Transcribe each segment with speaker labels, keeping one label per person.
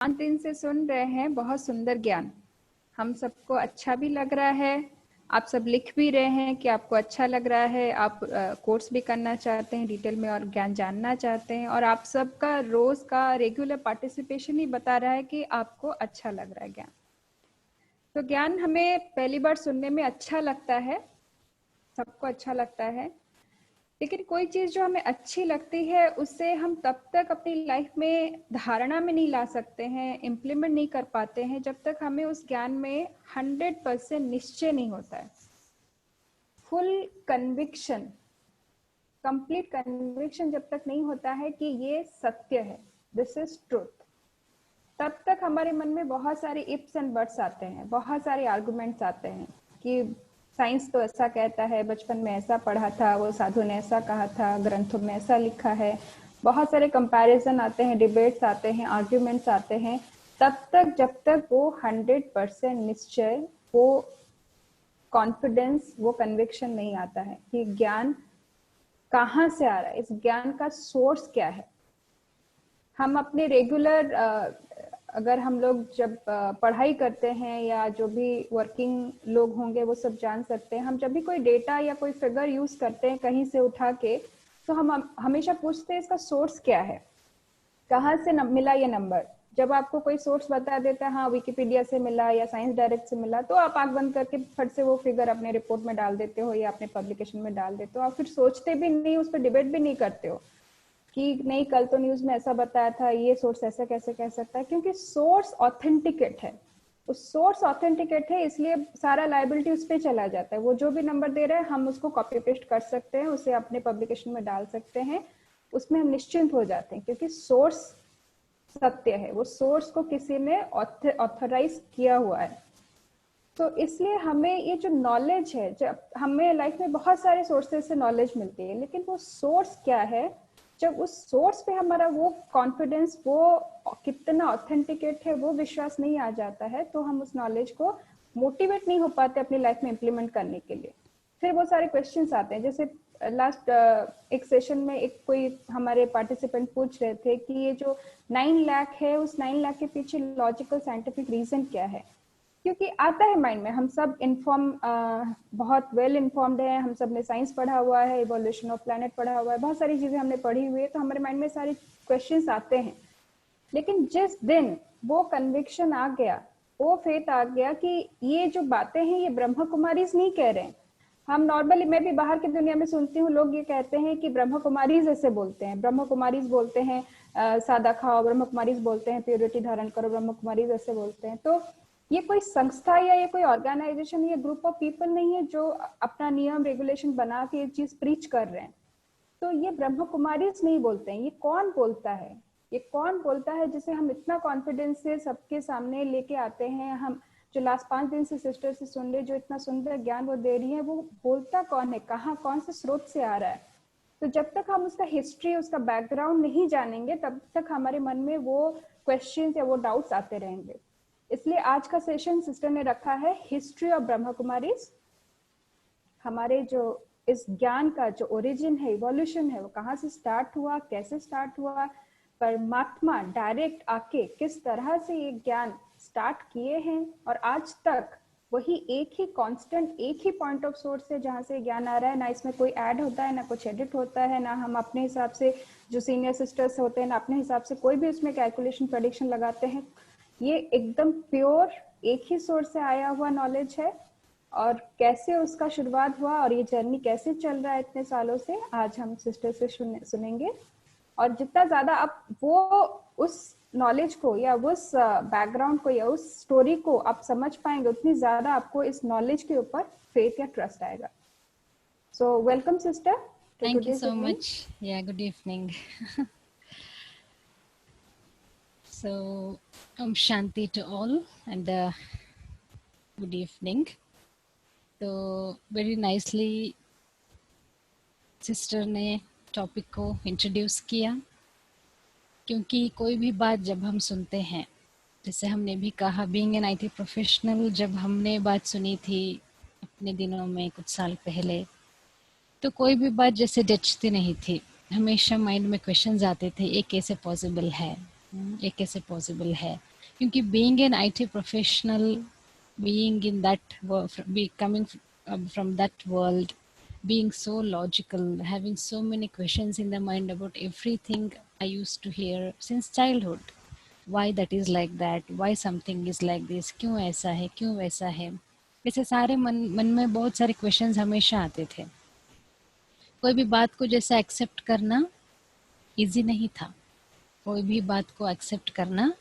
Speaker 1: 5 दिन से सुन रहे हैं बहुत सुंदर ज्ञान। हम सबको अच्छा भी लग रहा है। आप सब लिख भी रहे हैं कि आपको अच्छा लग रहा है। आप कोर्स भी करना चाहते हैं डिटेल में और ज्ञान जानना चाहते हैं, और आप सबका रोज का रेगुलर पार्टिसिपेशन ही बता रहा है कि आपको अच्छा लग रहा है ज्ञान। तो ज्ञान हमें पहली बार सुनने में अच्छा लगता है, सबको अच्छा लगता है, लेकिन कोई चीज जो हमें अच्छी लगती है उससे हम तब तक अपनी लाइफ में धारणा में नहीं ला सकते हैं, इम्प्लीमेंट नहीं कर पाते हैं, जब तक हमें उस ज्ञान में 100% निश्चय नहीं होता है। फुल कन्विक्शन, कंप्लीट कन्विक्शन जब तक नहीं होता है कि ये सत्य है, दिस इज ट्रूथ, तब तक हमारे मन में बहुत सारे इफ्स एंड बट्स आते हैं, बहुत सारे आर्गुमेंट्स आते हैं कि साइंस तो ऐसा कहता है, बचपन में ऐसा पढ़ा था, वो साधु ने ऐसा कहा था, ग्रंथों में ऐसा लिखा है। बहुत सारे कंपैरिजन आते हैं, डिबेट्स आते हैं, आर्ग्यूमेंट्स आते हैं, तब तक जब तक वो 100% निश्चय, वो कॉन्फिडेंस, वो कन्विक्शन नहीं आता है कि ज्ञान कहाँ से आ रहा है, इस ज्ञान का सोर्स क्या है। हम अपने रेगुलर अगर हम लोग जब पढ़ाई करते हैं या जो भी वर्किंग लोग होंगे वो सब जान सकते हैं, हम जब भी कोई डेटा या कोई फिगर यूज करते हैं कहीं से उठा के, तो हम हमेशा पूछते हैं इसका सोर्स क्या है, कहाँ से मिला ये नंबर। जब आपको कोई सोर्स बता देता है, हाँ विकिपीडिया से मिला या साइंस डायरेक्ट से मिला, तो आप आंख बंद करके फट से वो फिगर अपने रिपोर्ट में डाल देते हो या अपने पब्लिकेशन में डाल देते हो। आप फिर सोचते भी नहीं, उस पर डिबेट भी नहीं करते हो कि नहीं कल तो न्यूज में ऐसा बताया था, ये सोर्स ऐसा कैसे कह सकता है, क्योंकि सोर्स ऑथेंटिकेट है। उस सोर्स ऑथेंटिकेट है, इसलिए सारा लाइबिलिटी उस पर चला जाता है। वो जो भी नंबर दे रहे हैं हम उसको कॉपी पेस्ट कर सकते हैं, उसे अपने पब्लिकेशन में डाल सकते हैं, उसमें हम निश्चिंत हो जाते हैं क्योंकि सोर्स सत्य है, वो सोर्स को किसी ने ऑथराइज किया हुआ है। तो इसलिए हमें ये जो नॉलेज है, जब हमें लाइफ में बहुत सारे सोर्सेज से नॉलेज मिलती है, लेकिन वो सोर्स क्या है, जब उस सोर्स पे हमारा वो कॉन्फिडेंस, वो कितना ऑथेंटिकेट है, वो विश्वास नहीं आ जाता है, तो हम उस नॉलेज को मोटिवेट नहीं हो पाते अपनी लाइफ में इम्प्लीमेंट करने के लिए। फिर बहुत सारे क्वेश्चंस आते हैं, जैसे लास्ट एक सेशन में एक कोई हमारे पार्टिसिपेंट पूछ रहे थे कि ये जो 9 लाख है, उस 9 लाख के पीछे लॉजिकल साइंटिफिक रीजन क्या है। क्योंकि आता है माइंड में, हम सब इन्फॉर्म, बहुत वेल इन्फॉर्म्ड है, हम सब ने साइंस पढ़ा हुआ है, इवोल्यूशन ऑफ प्लैनेट पढ़ा हुआ है, बहुत सारी चीजें हमने पढ़ी हुई है, तो हमारे माइंड में सारे क्वेश्चंस आते हैं। लेकिन जिस दिन वो कन्विक्शन आ गया, वो फेथ आ गया कि ये जो बातें हैं ये ब्रह्म कुमारीज नहीं कह रहे हैं। हम नॉर्मली, मैं भी बाहर की दुनिया में सुनती हूँ, लोग ये कहते हैं कि ब्रह्म कुमारीज ऐसे बोलते हैं, ब्रह्म कुमारीज बोलते हैं सादा खाओ, ब्रह्म कुमारीज बोलते हैं प्योरिटी धारण करो, ब्रह्म कुमारीज ऐसे बोलते हैं। तो ये कोई संस्था या ये कोई ऑर्गेनाइजेशन, ये ग्रुप ऑफ पीपल नहीं है जो अपना नियम रेगुलेशन बना के ये चीज प्रीच कर रहे हैं। तो ये ब्रह्म कुमारीज नहीं बोलते हैं। ये कौन बोलता है, ये कौन बोलता है जिसे हम इतना कॉन्फिडेंस से सबके सामने लेके आते हैं। हम जो लास्ट 5 दिन से सिस्टर से सुन रहे, जो इतना सुंदर ज्ञान वो दे रही है, वो बोलता कौन है, कहाँ, कौन से स्रोत से आ रहा है। तो जब तक हम उसका हिस्ट्री, उसका बैकग्राउंड नहीं जानेंगे, तब तक हमारे मन में वो क्वेश्चंस या वो डाउट्स आते रहेंगे। इसलिए आज का सेशन सिस्टर ने रखा है हिस्ट्री ऑफ ब्रह्म कुमारीज। हमारे जो इस ज्ञान का जो ओरिजिन है, इवोल्यूशन है, वो कहाँ से स्टार्ट हुआ, कैसे स्टार्ट हुआ, परमात्मा डायरेक्ट आके किस तरह से ये ज्ञान स्टार्ट किए हैं, और आज तक वही एक ही कांस्टेंट, एक ही पॉइंट ऑफ सोर्स है जहाँ से ज्ञान आ रहा है। ना इसमें कोई ऐड होता है, ना कुछ एडिट होता है, ना हम अपने हिसाब से, जो सीनियर सिस्टर्स होते हैं, ना अपने हिसाब से कोई भी उसमें कैलकुलेशन, प्रेडिक्शन लगाते हैं। ये एकदम प्योर एक ही सोर्स से आया हुआ नॉलेज है। और कैसे उसका शुरुआत हुआ और ये जर्नी कैसे चल रहा है इतने सालों से, आज हम सिस्टर से सुनेंगे। और जितना ज्यादा आप वो उस नॉलेज को या उस बैकग्राउंड को या उस स्टोरी को आप समझ पाएंगे, उतनी ज्यादा आपको इस नॉलेज के ऊपर फेथ या ट्रस्ट आएगा। So welcome sister.
Speaker 2: Thank you so much. Yeah, good evening. So, Shanti to all and good evening. So, very nicely sister ने टॉपिक को इंट्रोड्यूस किया, क्योंकि कोई भी बात जब हम सुनते हैं, जैसे हमने भी कहा, बीइंग एन आईटी प्रोफेशनल, जब हमने बात सुनी थी अपने दिनों में कुछ साल पहले, तो कोई भी बात जैसे जचती नहीं थी, हमेशा माइंड में क्वेश्चंस आते थे, ये कैसे पॉसिबल है, ये कैसे पॉसिबल है? क्योंकि being an IT professional, being in that, be coming from that world, being so logical, having so many questions in the mind about everything I used to hear since childhood. Why that is like that, why something is like this, क्यों ऐसा है, क्यों वैसा है, ऐसे सारे मन में बहुत सारे क्वेश्चंस हमेशा आते थे। कोई भी बात को जैसे एक्सेप्ट करना इजी नहीं था, कोई भी बात को एक्सेप्ट करना,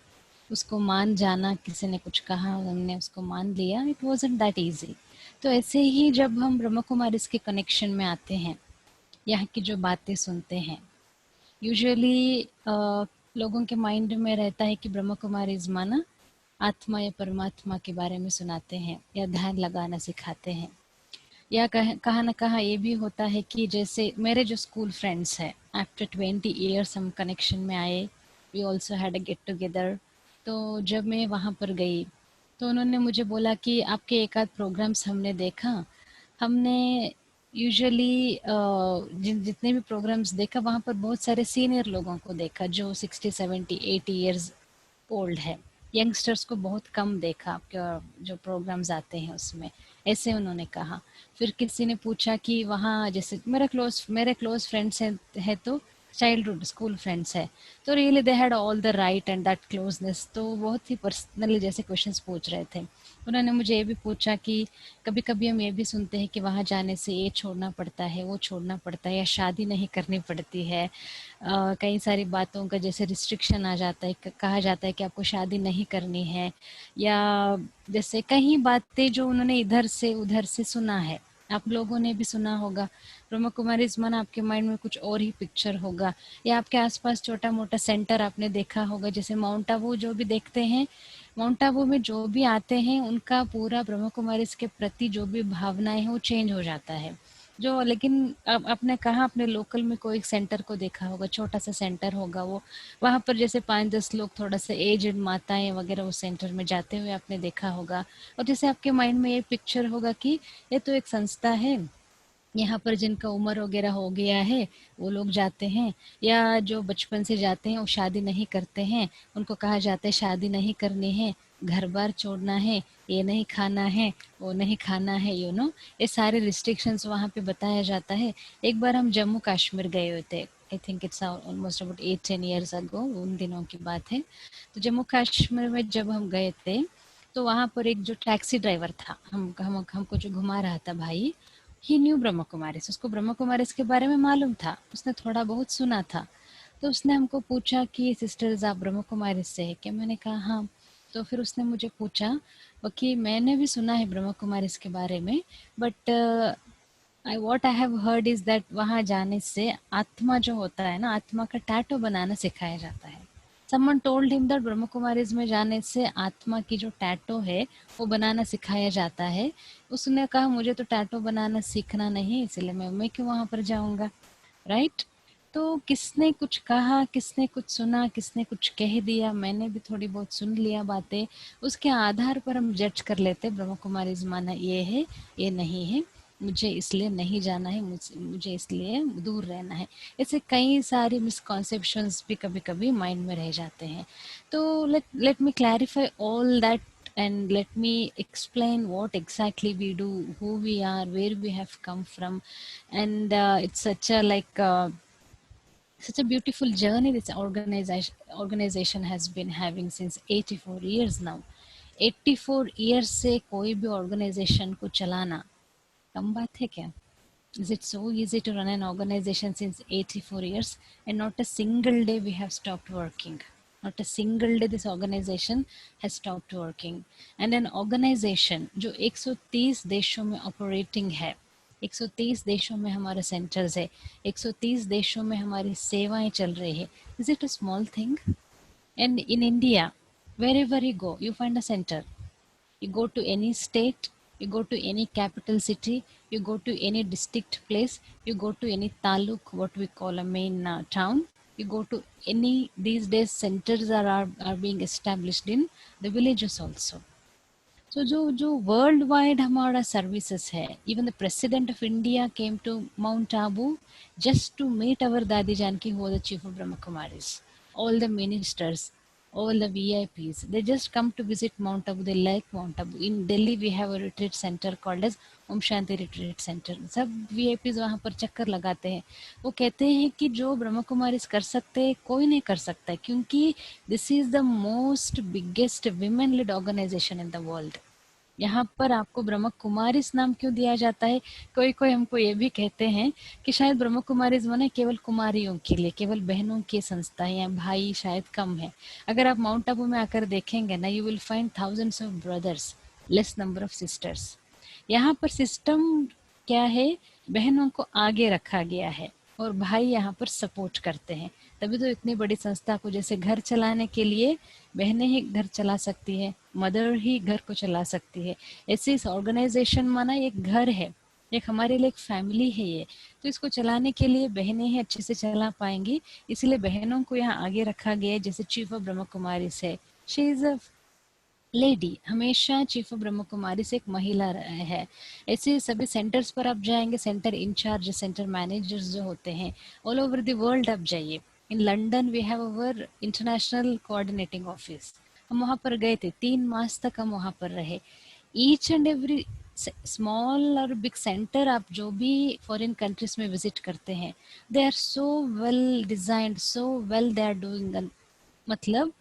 Speaker 2: उसको मान जाना, किसी ने कुछ कहा हमने उसको मान लिया, इट वॉजंट दैट इजी। तो ऐसे ही जब हम ब्रह्म कुमारी के कनेक्शन में आते हैं, यहाँ की जो बातें सुनते हैं, यूजुअली लोगों के माइंड में रहता है कि ब्रह्म कुमारी माना आत्मा या परमात्मा के बारे में सुनाते हैं या ध्यान लगाना सिखाते हैं, या कहा ना कहा ये भी होता है कि जैसे मेरे जो स्कूल फ्रेंड्स हैं, आफ्टर 20 ईयर्स हम कनेक्शन में आए, we also had a get together. तो जब मैं वहाँ पर गई तो उन्होंने मुझे बोला कि आपके एक आध प्रोग्राम्स हमने देखा, हमने यूजुअली जितने भी प्रोग्राम्स देखा वहाँ पर बहुत सारे सीनियर लोगों को देखा जो 60, 70, 80 ईयर्स ओल्ड है, यंगस्टर्स को बहुत कम देखा आपके जो प्रोग्राम्स आते हैं उसमें, ऐसे उन्होंने कहा। फिर किसी ने पूछा कि वहाँ जैसे मेरे क्लोज फ्रेंड्स है तो चाइल्डहुड स्कूल फ्रेंड्स है, तो really they had all the right and that closeness, तो बहुत ही पर्सनली जैसे क्वेश्चंस पूछ रहे थे। उन्होंने मुझे ये भी पूछा कि कभी कभी हम ये भी सुनते हैं कि वहाँ जाने से ये छोड़ना पड़ता है, वो छोड़ना पड़ता है, या शादी नहीं करनी पड़ती है, कई सारी बातों का जैसे रिस्ट्रिक्शन आ जाता है, कहा जाता है कि आपको शादी नहीं करनी है, या जैसे कई बातें जो उन्होंने इधर से उधर से सुना है, आप लोगों ने भी सुना होगा। ब्रह्म कुमारी मन आपके माइंड में कुछ और ही पिक्चर होगा, या आपके आसपास छोटा मोटा सेंटर आपने देखा होगा, जैसे माउंट आबू जो भी देखते हैं, माउंट आबू में जो भी आते हैं उनका पूरा ब्रह्म कुमारी के प्रति जो भी भावनाएं हैं वो चेंज हो जाता है। जो लेकिन अब आपने कहा अपने लोकल में कोई सेंटर को देखा होगा, छोटा सा सेंटर होगा वो, वहाँ पर जैसे 5-10 लोग थोड़ा सा एजड माताएं वगैरह उस सेंटर में जाते हुए आपने देखा होगा, और जैसे आपके माइंड में ये पिक्चर होगा कि ये तो एक संस्था है, यहाँ पर जिनका उम्र वगैरह हो गया है वो लोग जाते हैं, या जो बचपन से जाते हैं वो शादी नहीं करते हैं, उनको कहा जाता है शादी नहीं करनी है, घर बार छोड़ना है, ये नहीं खाना है, वो नहीं खाना है, ये सारे रिस्ट्रिक्शंस वहाँ पे बताया जाता है। एक बार हम जम्मू कश्मीर गए हुए थे, I think it's almost about 8-10 years ago, उन दिनों की बात है। तो जम्मू कश्मीर में जब हम गए थे तो वहाँ पर एक जो टैक्सी ड्राइवर था, हमको जो घुमा रहा था भाई, ही न्यू ब्रह्म कुमारी, उसको ब्रह्म कुमारी के बारे में मालूम था, उसने थोड़ा बहुत सुना था। तो उसने हमको पूछा कि सिस्टर्स आप ब्रह्म कुमारी से है क्या, मैंने कहा हाँ। तो फिर उसने मुझे पूछा कि मैंने भी सुना है ब्रह्म कुमारी के बारे में, but I have heard is that वहाँ जाने से आत्मा जो होता है ना, आत्मा का टैटू बनाना सिखाया जाता है। समवन टोल्ड हिम दैट ब्रह्म कुमारीज में जाने से आत्मा की जो टैटू है वो बनाना सिखाया जाता है। उसने कहा मुझे तो टैटू बनाना सीखना नहीं, इसलिए मैं क्यों वहां पर जाऊंगा, राइट। तो किसने कुछ कहा, किसने कुछ सुना, किसने कुछ कह दिया, मैंने भी थोड़ी बहुत सुन लिया बातें, उसके आधार पर हम जज कर लेते ब्रह्म कुमारी माना ये है, ये नहीं है, मुझे इसलिए नहीं जाना है, मुझे इसलिए दूर रहना है। ऐसे कई सारे मिसकॉन्सेप्शंस भी कभी कभी माइंड में रह जाते हैं। तो let me clarify all that and let me explain what exactly we do, who we are, where we have come from, and it's such a beautiful journey this organization has been having since 84 years now. 84 years से कोई भी organization को चलाना कम बात है क्या? Is it so easy to run an organization since 84 years and not a single day we have stopped working? Not a single day this organization has stopped working. And an organization जो 130 देशों में operating है, 130 देशों में हमारे centres है, 130 देशों में हमारी सेवाएं चल रही है, is it a small thing? And in India, wherever you go, you find a center. You go to any state, you go to any capital city, you go to any district place, you go to any taluk, what we call a main town, you go to any, these days centers are being established in the villages also. So जो world wide हमारा services है, even the president of India came to mount Abu just to meet our Dadi Janki, who was the chief of Brahma Kumaris. All the ministers, all the VIPs, they just come to visit Mount Abu. They like Mount Abu. In Delhi, we have a retreat center called as Om Shanti Retreat Center. सब VIPs वहाँ पर चक्कर लगाते हैं. वो कहते हैं कि जो ब्रह्म कुमारी कर सकते हैं कोई नहीं कर सकता है, क्योंकि this is the most biggest women led organization in the world. यहाँ पर आपको ब्रह्म कुमारीज नाम क्यों दिया जाता है? कोई कोई हमको ये भी कहते हैं कि शायद ब्रह्म कुमारीज माने केवल कुमारियों के लिए, केवल बहनों की संस्था है, या भाई शायद कम है. अगर आप माउंट आबू में आकर देखेंगे ना, you will find thousands of brothers, less number of sisters. यहाँ पर सिस्टम क्या है? बहनों को आगे रखा गया है और भाई यहाँ पर सपोर्ट करते हैं. तभी तो इतनी बड़ी संस्था को, जैसे घर चलाने के लिए बहनें ही घर चला सकती है, मदर ही घर को चला सकती है, ऐसे इस ऑर्गेनाइजेशन माना एक घर है, एक हमारे लिए एक फैमिली है ये. तो इसको चलाने के लिए बहनें ही अच्छे से चला पाएंगी, इसलिए बहनों को यहाँ आगे रखा गया है. जैसे चीफ ऑफ ब्रह्म कुमारी से, शी इज अ लेडी, हमेशा चीफ ऑफ ब्रह्म कुमारी से एक महिला है. ऐसे सभी सेंटर्स पर आप जाएंगे, सेंटर इंचार्ज, सेंटर मैनेजर्स जो होते हैं, ऑल ओवर द वर्ल्ड आप जाइए. In London we have our international coordinating office. हम वहाँ पर गए थे, 3 मास तक हम वहाँ पर रहे. ईच एंड एवरी स्मॉल और बिग सेंटर आप जो भी फॉरेन कंट्रीज में विजिट करते हैं, they are so well designed, so well they are doing. मतलब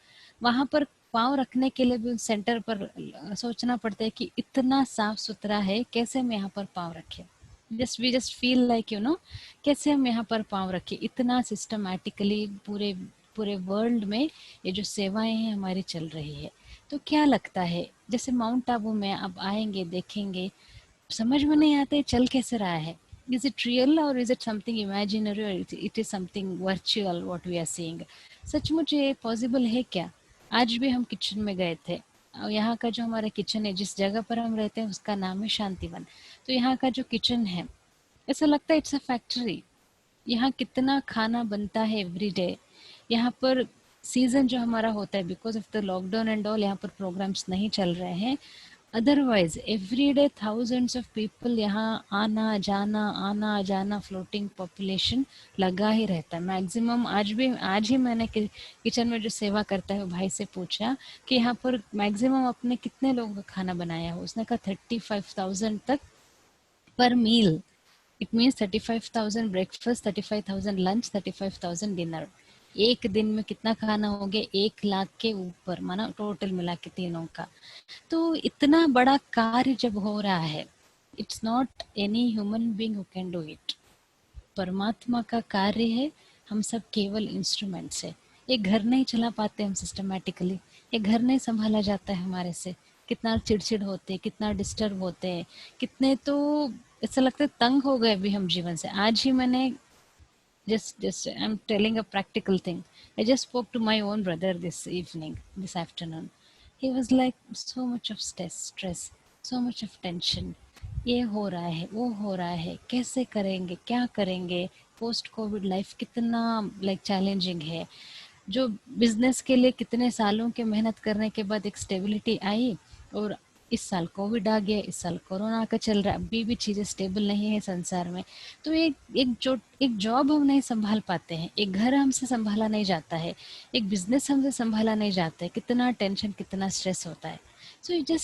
Speaker 2: वहां पर पाँव रखने के लिए भी उस सेंटर पर सोचना पड़ता है कि इतना साफ सुथरा है, कैसे हम यहाँ पर पाँव रखें. Just we just feel like कैसे हम यहाँ पर पाँव रखें. इतना सिस्टमैटिकली पूरे पूरे वर्ल्ड में ये जो सेवाएं हैं हमारी चल रही है. तो क्या लगता है, जैसे माउंट आबू में आप आएंगे, देखेंगे, समझ में नहीं आता है चल कैसे रहा है. इज इट रियल और इज इट समथिंग इमेजिनरी और it is something virtual what we are seeing. सचमुच ये पॉसिबल है क्या? आज भी हम किचन में गए थे, और यहाँ का जो हमारा किचन है, जिस जगह पर हम रहते हैं उसका नाम है शांतिवन. तो यहाँ का जो किचन है, ऐसा लगता है इट्स अ फैक्ट्री. यहाँ कितना खाना बनता है एवरी डे. यहाँ पर सीजन जो हमारा होता है, because of the lockdown and all, यहाँ पर प्रोग्राम्स नहीं चल रहे हैं. Otherwise every day thousands of people यहाँ आना जाना, फ्लोटिंग पॉपुलेशन लगा ही रहता है. मैक्सिमम आज ही मैंने किचन में जो सेवा करता है वो भाई से पूछा कि यहाँ पर मैक्सिमम आपने कितने लोगों का खाना बनाया हो. उसने कहा 35,000 तक पर meal. It means 35,000 breakfast, 35,000 lunch, 35,000 dinner. एक दिन में कितना खाना हो गया? 1 लाख के ऊपर, माना टोटल मिला के तीनों का. तो इतना बड़ा कार्य जब हो रहा है, it's not any human being who can do it. परमात्मा का कार्य है, हम सब केवल इंस्ट्रूमेंट्स है. एक घर नहीं चला पाते हम सिस्टमैटिकली, एक घर नहीं संभाला जाता है हमारे से. कितना चिड़चिड़ होते हैं, कितना डिस्टर्ब होते हैं, कितने तो ऐसा लगता है तंग हो गए भी हम जीवन से. आज ही मैंने just I'm telling a practical thing. I just spoke to my own brother this afternoon. He was like, so much of stress, so much of tension. ये हो रहा है, वो हो रहा है, कैसे करेंगे, क्या करेंगे. पोस्ट कोविड लाइफ कितना लाइक चैलेंजिंग है. जो बिजनेस के लिए कितने सालों के मेहनत करने के बाद एक स्टेबिलिटी आई, और इस साल कोविड आ गया, इस साल कोरोना का चल रहा है, अभी भी चीजें स्टेबल नहीं है संसार में. तो एक जॉब हम नहीं संभाल पाते हैं, एक घर हमसे संभाला नहीं जाता है, एक बिजनेस हमसे संभाला नहीं जाता है. कितना टेंशन, कितना स्ट्रेस होता है. So you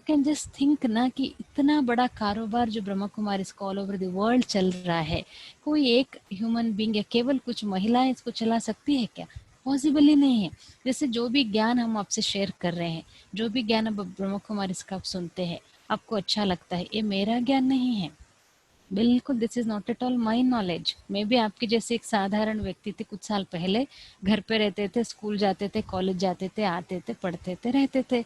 Speaker 2: can just think ना कि इतना बड़ा कारोबार जो ब्रह्मा कुमारी इसको ऑल ओवर द वर्ल्ड चल रहा है, कोई एक ह्यूमन बींग या केवल कुछ महिलाएं इसको चला सकती है क्या? पॉसिबल ही नहीं है. जैसे जो भी ज्ञान हम आपसे शेयर कर रहे हैं, जो भी ज्ञान अब ब्रह्म कुमारी इसका आप सुनते हैं, आपको अच्छा लगता है, ये मेरा ज्ञान नहीं है. बिल्कुल this is not at all my knowledge. May be आपके जैसे एक साधारण व्यक्ति थे, कुछ साल पहले घर पे रहते थे, स्कूल जाते थे, कॉलेज जाते थे, आते थे, पढ़ते थे, रहते थे.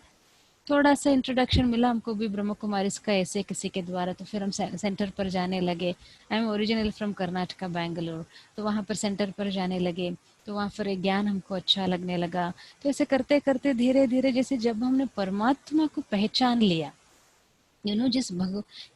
Speaker 2: थोड़ा सा इंट्रोडक्शन मिला हमको भी ब्रह्म कुमारी का ऐसे किसी के द्वारा, तो फिर हम सेंटर पर जाने लगे. I am original from Karnataka, Bangalore. तो वहाँ पर सेंटर पर जाने लगे, तो वहाँ पर एक ज्ञान हमको अच्छा लगने लगा. तो ऐसे करते करते धीरे धीरे, जैसे जब हमने परमात्मा को पहचान लिया, जिस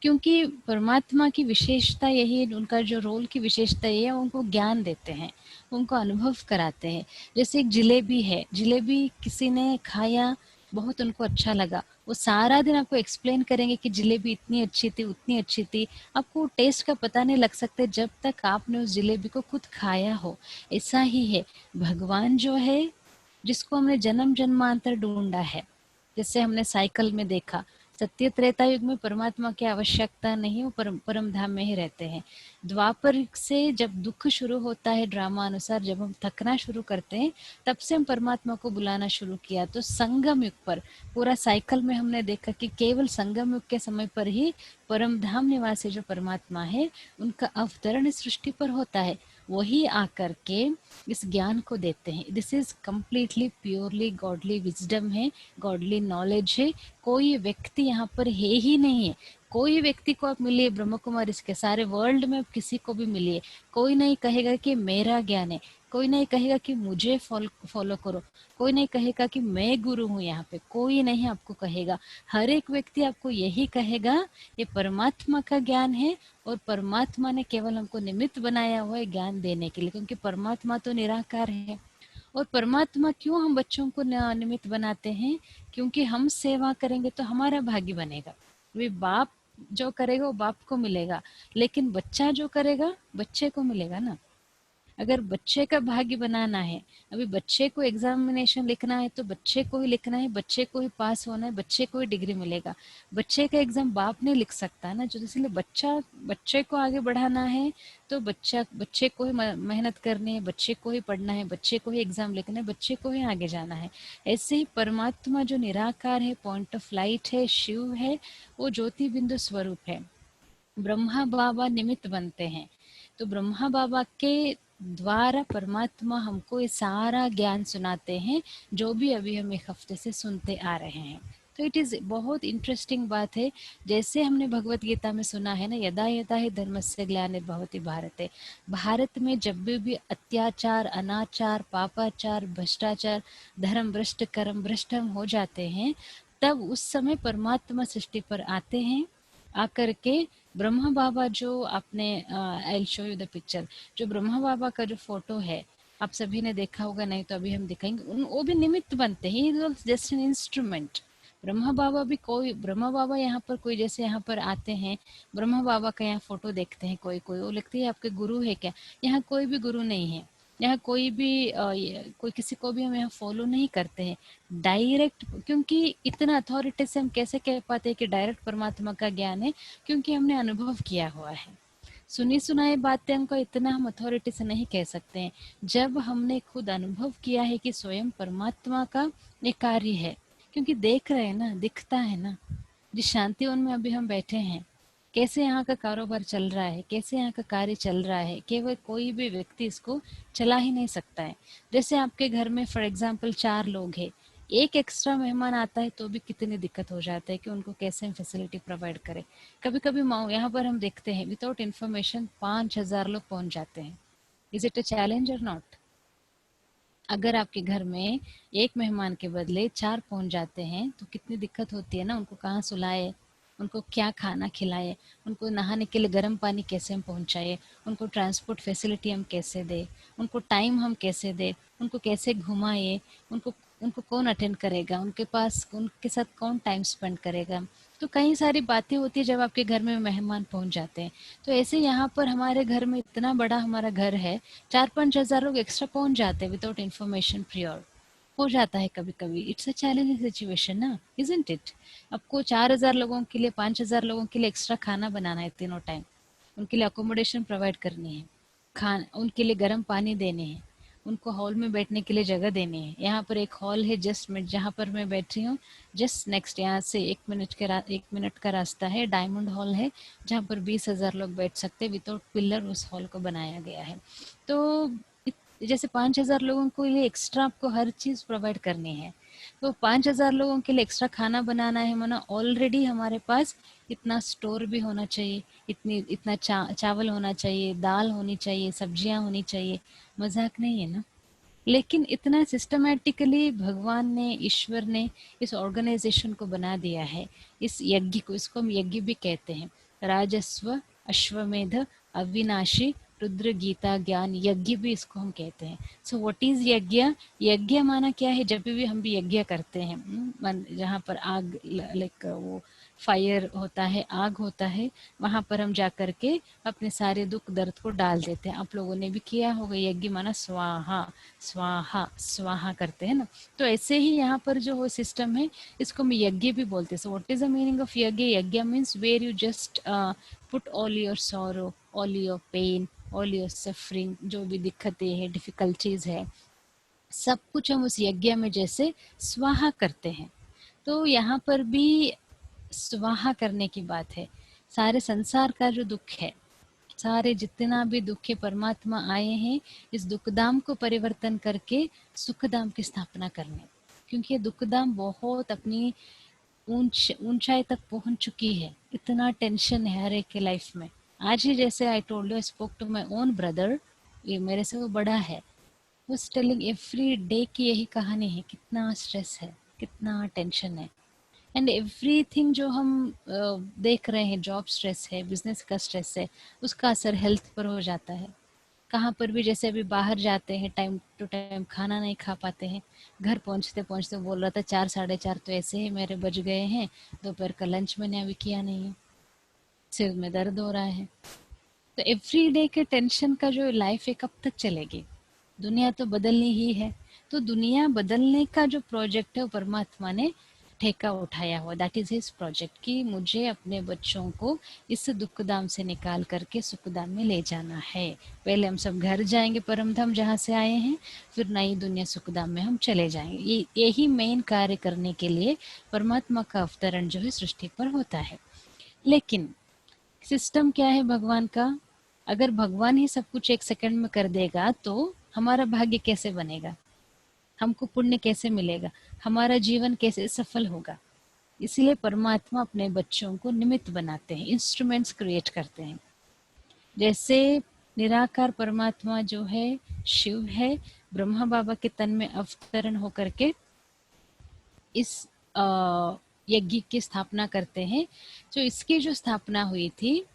Speaker 2: क्योंकि परमात्मा की विशेषता यही है, उनका जो रोल की विशेषता ये है, उनको ज्ञान देते हैं, उनको अनुभव कराते हैं. जैसे एक जिलेबी है, जिलेबी किसी ने खाया, बहुत उनको अच्छा लगा, वो सारा दिन आपको एक्सप्लेन करेंगे कि जिलेबी इतनी अच्छी थी, उतनी अच्छी थी. आपको टेस्ट का पता नहीं लग सकता जब तक आपने उस जिलेबी को खुद खाया हो. ऐसा ही है भगवान जो है, जिसको हमने जन्म जन्मांतर ढूंढा है। जैसे हमने साइकिल में देखा, सत्य त्रेता युग में परमात्मा की आवश्यकता नहीं, वो परम धाम में ही रहते हैं। द्वापर से जब दुख शुरू होता है ड्रामा अनुसार, जब हम थकना शुरू करते हैं, तब से हम परमात्मा को बुलाना शुरू किया। तो संगम युग पर पूरा साइकिल में हमने देखा कि केवल संगम युग के समय पर ही परम धाम निवासी जो परमात्मा है उनका अवतरण सृष्टि पर होता है। वही आकर के इस ज्ञान को देते हैं। This is completely purely godly wisdom है, गॉडली नॉलेज है। कोई व्यक्ति यहाँ पर है ही नहीं है। कोई व्यक्ति को आप मिलिए ब्रह्म कुमारी के सारे वर्ल्ड में, किसी को भी मिलिए, कोई नहीं कहेगा कि मेरा ज्ञान है, कोई नहीं कहेगा कि मुझे फॉलो करो, कोई नहीं कहेगा कि मैं गुरु हूँ यहाँ पे, कोई नहीं आपको कहेगा। हर एक व्यक्ति आपको यही कहेगा ये परमात्मा का ज्ञान है, और परमात्मा ने केवल हमको निमित्त बनाया हुआ है ज्ञान देने के लिए, क्योंकि परमात्मा तो निराकार है। और परमात्मा क्यों हम बच्चों को निमित्त बनाते हैं? क्योंकि हम सेवा करेंगे तो हमारा भाग्य बनेगा। वे बाप जो करेगा वो बाप को मिलेगा, लेकिन बच्चा जो करेगा बच्चे को मिलेगा ना। अगर बच्चे का भाग्य बनाना है, अभी बच्चे को एग्जामिनेशन लिखना है तो बच्चे को ही लिखना है, बच्चे को ही पास होना है, बच्चे को ही डिग्री मिलेगा। बच्चे का एग्जाम बाप नहीं लिख सकता ना, जो इसलिए बच्चे को आगे बढ़ाना है तो बच्चे को ही मेहनत करनी है, बच्चे को ही पढ़ना है, बच्चे को ही एग्जाम लिखना है, बच्चे को ही आगे जाना है। ऐसे ही परमात्मा जो निराकार है, पॉइंट ऑफ लाइट है, शिव है, वो ज्योति बिंदु स्वरूप है। ब्रह्मा बाबा निमित्त बनते हैं, तो ब्रह्मा बाबा के द्वारा परमात्मा हमको ये सारा ज्ञान सुनाते हैं, जो भी अभी हम एक हफ्ते से सुनते आ रहे हैं। तो इट इज बहुत इंटरेस्टिंग बात है। जैसे हमने भगवत गीता में सुना है ना, यदा यदा ही धर्मस्य ग्लानिर्भवति भारते, भारत में जब भी अत्याचार, अनाचार, पापाचार, भ्रष्टाचार, धर्म भ्रष्ट, कर्म भ्रष्ट हम हो जाते हैं, तब उस समय परमात्मा सृष्टि पर आते हैं। आकर के ब्रह्मा बाबा जो आपने, I show you the picture, जो ब्रह्मा बाबा का जो फोटो है आप सभी ने देखा होगा, नहीं तो अभी हम दिखाएंगे। वो भी निमित्त बनते हैं, जस्ट एन इंस्ट्रूमेंट। ब्रह्मा बाबा यहाँ पर कोई, जैसे यहाँ पर आते हैं, ब्रह्मा बाबा का यहाँ फोटो देखते हैं, कोई कोई वो लगती है आपके गुरु है क्या? यहाँ कोई भी गुरु नहीं है। यहाँ कोई भी कोई किसी को भी हम यहाँ फॉलो नहीं करते हैं डायरेक्ट। क्योंकि इतना अथॉरिटी से हम कैसे कह पाते हैं कि डायरेक्ट परमात्मा का ज्ञान है? क्योंकि हमने अनुभव किया हुआ है। सुनी सुनाई बातें हमको इतना हम अथॉरिटी से नहीं कह सकते हैं। जब हमने खुद अनुभव किया है कि स्वयं परमात्मा का ये कार्य है, क्योंकि देख रहे हैं ना, दिखता है ना। जिस शांतिवन में अभी हम बैठे हैं, कैसे यहाँ का कारोबार चल रहा है, कैसे यहाँ का कार्य चल रहा है, केवल कोई भी व्यक्ति इसको चला ही नहीं सकता है। जैसे आपके घर में फॉर एग्जाम्पल 4 लोग हैं, एक एक्स्ट्रा मेहमान आता है तो भी कितनी दिक्कत हो जाता है कि उनको कैसे हम फैसिलिटी प्रोवाइड करें। कभी कभी यहाँ पर हम देखते हैं विदाउट इन्फॉर्मेशन 5,000 लोग पहुंच जाते हैं। इज इट अ चैलेंज और नॉट? अगर आपके घर में एक मेहमान के बदले 4 पहुंच जाते हैं तो कितनी दिक्कत होती है ना। उनको कहाँ सुलाए, उनको क्या खाना खिलाए, उनको नहाने के लिए गर्म पानी कैसे हम पहुंचाए, उनको ट्रांसपोर्ट फैसिलिटी हम कैसे दें, उनको टाइम हम कैसे दें, उनको कैसे घुमाए, उनको उनको कौन अटेंड करेगा, उनके पास उनके साथ कौन टाइम स्पेंड करेगा। तो कई सारी बातें होती है जब आपके घर में मेहमान पहुंच जाते हैं। तो ऐसे यहाँ पर हमारे घर में इतना बड़ा हमारा घर है, 4-5 हज़ार लोग एक्स्ट्रा पहुंच जाते हैं विदाउट इन्फॉर्मेशन, प्रियोर हो जाता है कभी कभी। इट्स अ चैलेंजिंग सिचुएशन ना, इजंट इट? आपको 4,000 लोगों के लिए, 5,000 लोगों के लिए एक्स्ट्रा खाना बनाना है तीनों टाइम, उनके लिए अकोमोडेशन प्रोवाइड करनी है, उनके लिए गर्म पानी देने हैं, उनको हॉल में बैठने के लिए जगह देनी है। यहाँ पर एक हॉल है जस्ट जहाँ पर मैं बैठ रही हूँ, जस्ट नेक्स्ट यहाँ से 1 मिनट का रास्ता है, डायमंड हॉल है, जहाँ पर 20,000 लोग बैठ सकते हैं विदाउट पिलर। उस हॉल को बनाया गया है। तो जैसे 5,000 लोगों को लिए एक्स्ट्रा आपको हर चीज प्रोवाइड करनी है। तो 5,000 लोगों के लिए एक्स्ट्रा खाना बनाना है, माना ऑलरेडी हमारे पास इतना स्टोर भी होना चाहिए, इतना चावल होना चाहिए, दाल होनी चाहिए, सब्जियां होनी चाहिए। मजाक नहीं है ना। लेकिन इतना सिस्टमैटिकली भगवान ने, ईश्वर ने इस ऑर्गेनाइजेशन को बना दिया है, इस यज्ञ को, इसको हम यज्ञ भी कहते हैं। राजस्व अश्वमेध अविनाशी रुद्र, गीता, ज्ञान, यज्ञ भी इसको हम कहते हैं। सो व्हाट इज यज्ञ? यज्ञ माना क्या है? जब भी हम भी यज्ञ करते हैं, जहाँ पर आग, लाइक वो फायर होता है, आग होता है, वहां पर हम जा करके अपने सारे दुख दर्द को डाल देते हैं। आप लोगों ने भी किया होगा, यज्ञ माना स्वाहा स्वाहा स्वाहा करते हैं ना। तो ऐसे ही यहाँ पर जो वो सिस्टम है, इसको हम यज्ञ भी बोलते हैं। So what is the meaning of yagya? Yagya means where you just put all your sorrow, all your pain, all your suffering, जो भी दिक्कतें हैं, डिफिकल्टीज है, सब कुछ हम उस यज्ञ में जैसे स्वाहा करते हैं। तो यहाँ पर भी स्वाहा करने की बात है। सारे संसार का जो दुख है, सारे जितना भी दुख है, परमात्मा आए हैं इस दुखदाम को परिवर्तन करके सुखदाम की स्थापना करने। क्योंकि ये दुखदाम बहुत अपनी ऊंचाई तक पहुंच चुकी है। इतना टेंशन है हर एक के लाइफ में। आज ही जैसे I told you, I spoke to my own brother, ये मेरे से वो बड़ा है, वो टेलिंग एवरी डे की यही कहानी है, कितना स्ट्रेस है, कितना टेंशन है। एंड एवरीथिंग जो हम देख रहे हैं, जॉब स्ट्रेस है, बिजनेस का स्ट्रेस है, उसका असर हेल्थ पर हो जाता है। कहाँ पर भी जैसे अभी बाहर जाते हैं, टाइम टू टाइम खाना नहीं खा पाते हैं, घर पहुँचते पहुँचते बोल रहा था 4 साढ़े 4 तो ऐसे ही मेरे बज गए हैं, दोपहर का लंच मैंने अभी किया नहीं है, सिर में दर्द हो रहा है। तो एवरी डे के टेंशन का जो लाइफ है, कब तक चलेगी? दुनिया तो बदलनी ही है। तो दुनिया बदलने का जो प्रोजेक्ट है, वो परमात्मा ने ठेका उठाया हुआ, दैट इज हिज प्रोजेक्ट, कि मुझे अपने बच्चों को इस दुखदाम से निकाल करके सुखदाम में ले जाना है। पहले हम सब घर जाएंगे परम धाम जहाँ से आए हैं, फिर नई दुनिया सुखदाम में हम चले जाएंगे। यही मेन कार्य करने के लिए परमात्मा का अवतरण जो है सृष्टि पर होता है। लेकिन सिस्टम क्या है भगवान का? अगर भगवान ही सब कुछ एक सेकंड में कर देगा तो हमारा भाग्य कैसे बनेगा? हमको पुण्य कैसे मिलेगा? हमारा जीवन कैसे सफल होगा? इसलिए परमात्मा अपने बच्चों को निमित्त बनाते हैं, इंस्ट्रूमेंट्स क्रिएट करते हैं। जैसे निराकार परमात्मा जो है शिव है, ब्रह्मा बाबा के तन में अवतरण होकर के इस यज्ञ की स्थापना करते हैं। जो इसकी जो स्थापना हुई थी,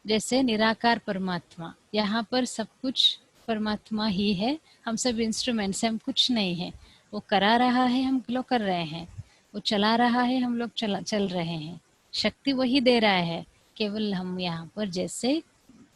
Speaker 2: जैसे निराकार परमात्मा, यहाँ पर सब कुछ परमात्मा ही है, हम सब इंस्ट्रूमेंट्स हैं, हम कुछ नहीं है। वो करा रहा है, हम लोग कर रहे हैं, वो चला रहा है, हम लोग चल रहे हैं। शक्ति वही दे रहा है, केवल हम यहाँ पर जैसे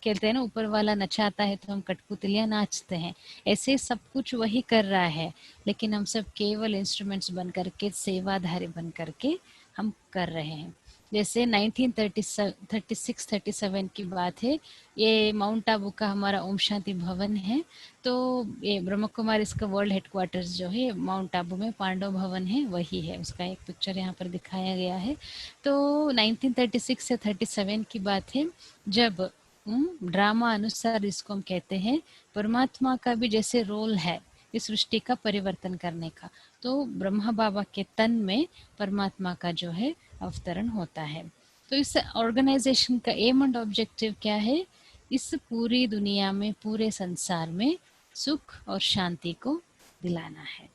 Speaker 2: कहते हैं ना, ऊपर वाला नचाता है तो हम कठपुतलियां नाचते हैं, ऐसे सब कुछ वही कर रहा है। लेकिन हम सब केवल इंस्ट्रूमेंट्स बन करके, सेवाधारी बन करके हम कर रहे हैं। जैसे 1936-37 की बात है, ये माउंट आबू का हमारा ओम शांति भवन है। तो ये ब्रह्म कुमारी इसका वर्ल्ड हेडक्वार्टर्स जो है माउंट आबू में पांडव भवन है, वही है। उसका एक पिक्चर यहाँ पर दिखाया गया है। तो 1936 से 37 की बात है, जब ड्रामा अनुसार इसको हम कहते हैं, परमात्मा का भी जैसे रोल है इस सृष्टि का परिवर्तन करने का, तो ब्रह्मा बाबा के तन में परमात्मा का जो है अवतरण होता है। तो इस ऑर्गेनाइजेशन का एम एंड ऑब्जेक्टिव क्या है? इस पूरी दुनिया में, पूरे संसार में सुख और शांति को दिलाना है।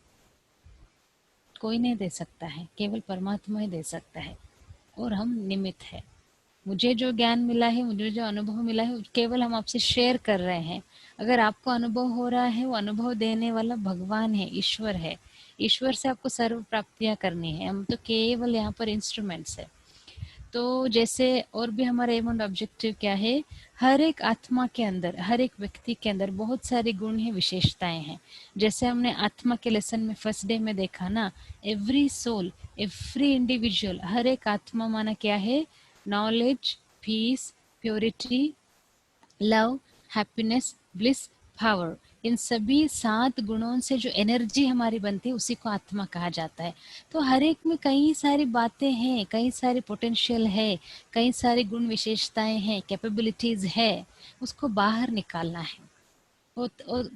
Speaker 2: कोई नहीं दे सकता है, केवल परमात्मा ही दे सकता है, और हम निमित्त है। मुझे जो ज्ञान मिला है, मुझे जो अनुभव मिला है, केवल हम आपसे शेयर कर रहे हैं। अगर आपको अनुभव हो रहा है, वो अनुभव देने वाला भगवान है, ईश्वर है। ईश्वर से आपको सर्व प्राप्तियां करनी है, हम तो केवल यहाँ पर इंस्ट्रूमेंट्स है। तो जैसे और भी हमारा एम एंड ऑब्जेक्टिव क्या है? हर एक आत्मा के अंदर, हर एक व्यक्ति के अंदर बहुत सारे गुण हैं, विशेषताएं हैं। जैसे हमने आत्मा के लेसन में फर्स्ट डे में देखा ना, एवरी सोल, एवरी इंडिविजुअल, हर एक आत्मा माना क्या है? Knowledge, peace, purity, love, happiness, bliss, power. इन सभी 7 गुणों से जो एनर्जी हमारी बनती है, उसी को आत्मा कहा जाता है। तो हर एक में कई सारी बातें हैं, कई सारे पोटेंशियल है, कई सारी गुण विशेषताएं हैं, कैपेबिलिटीज है, उसको बाहर निकालना है। और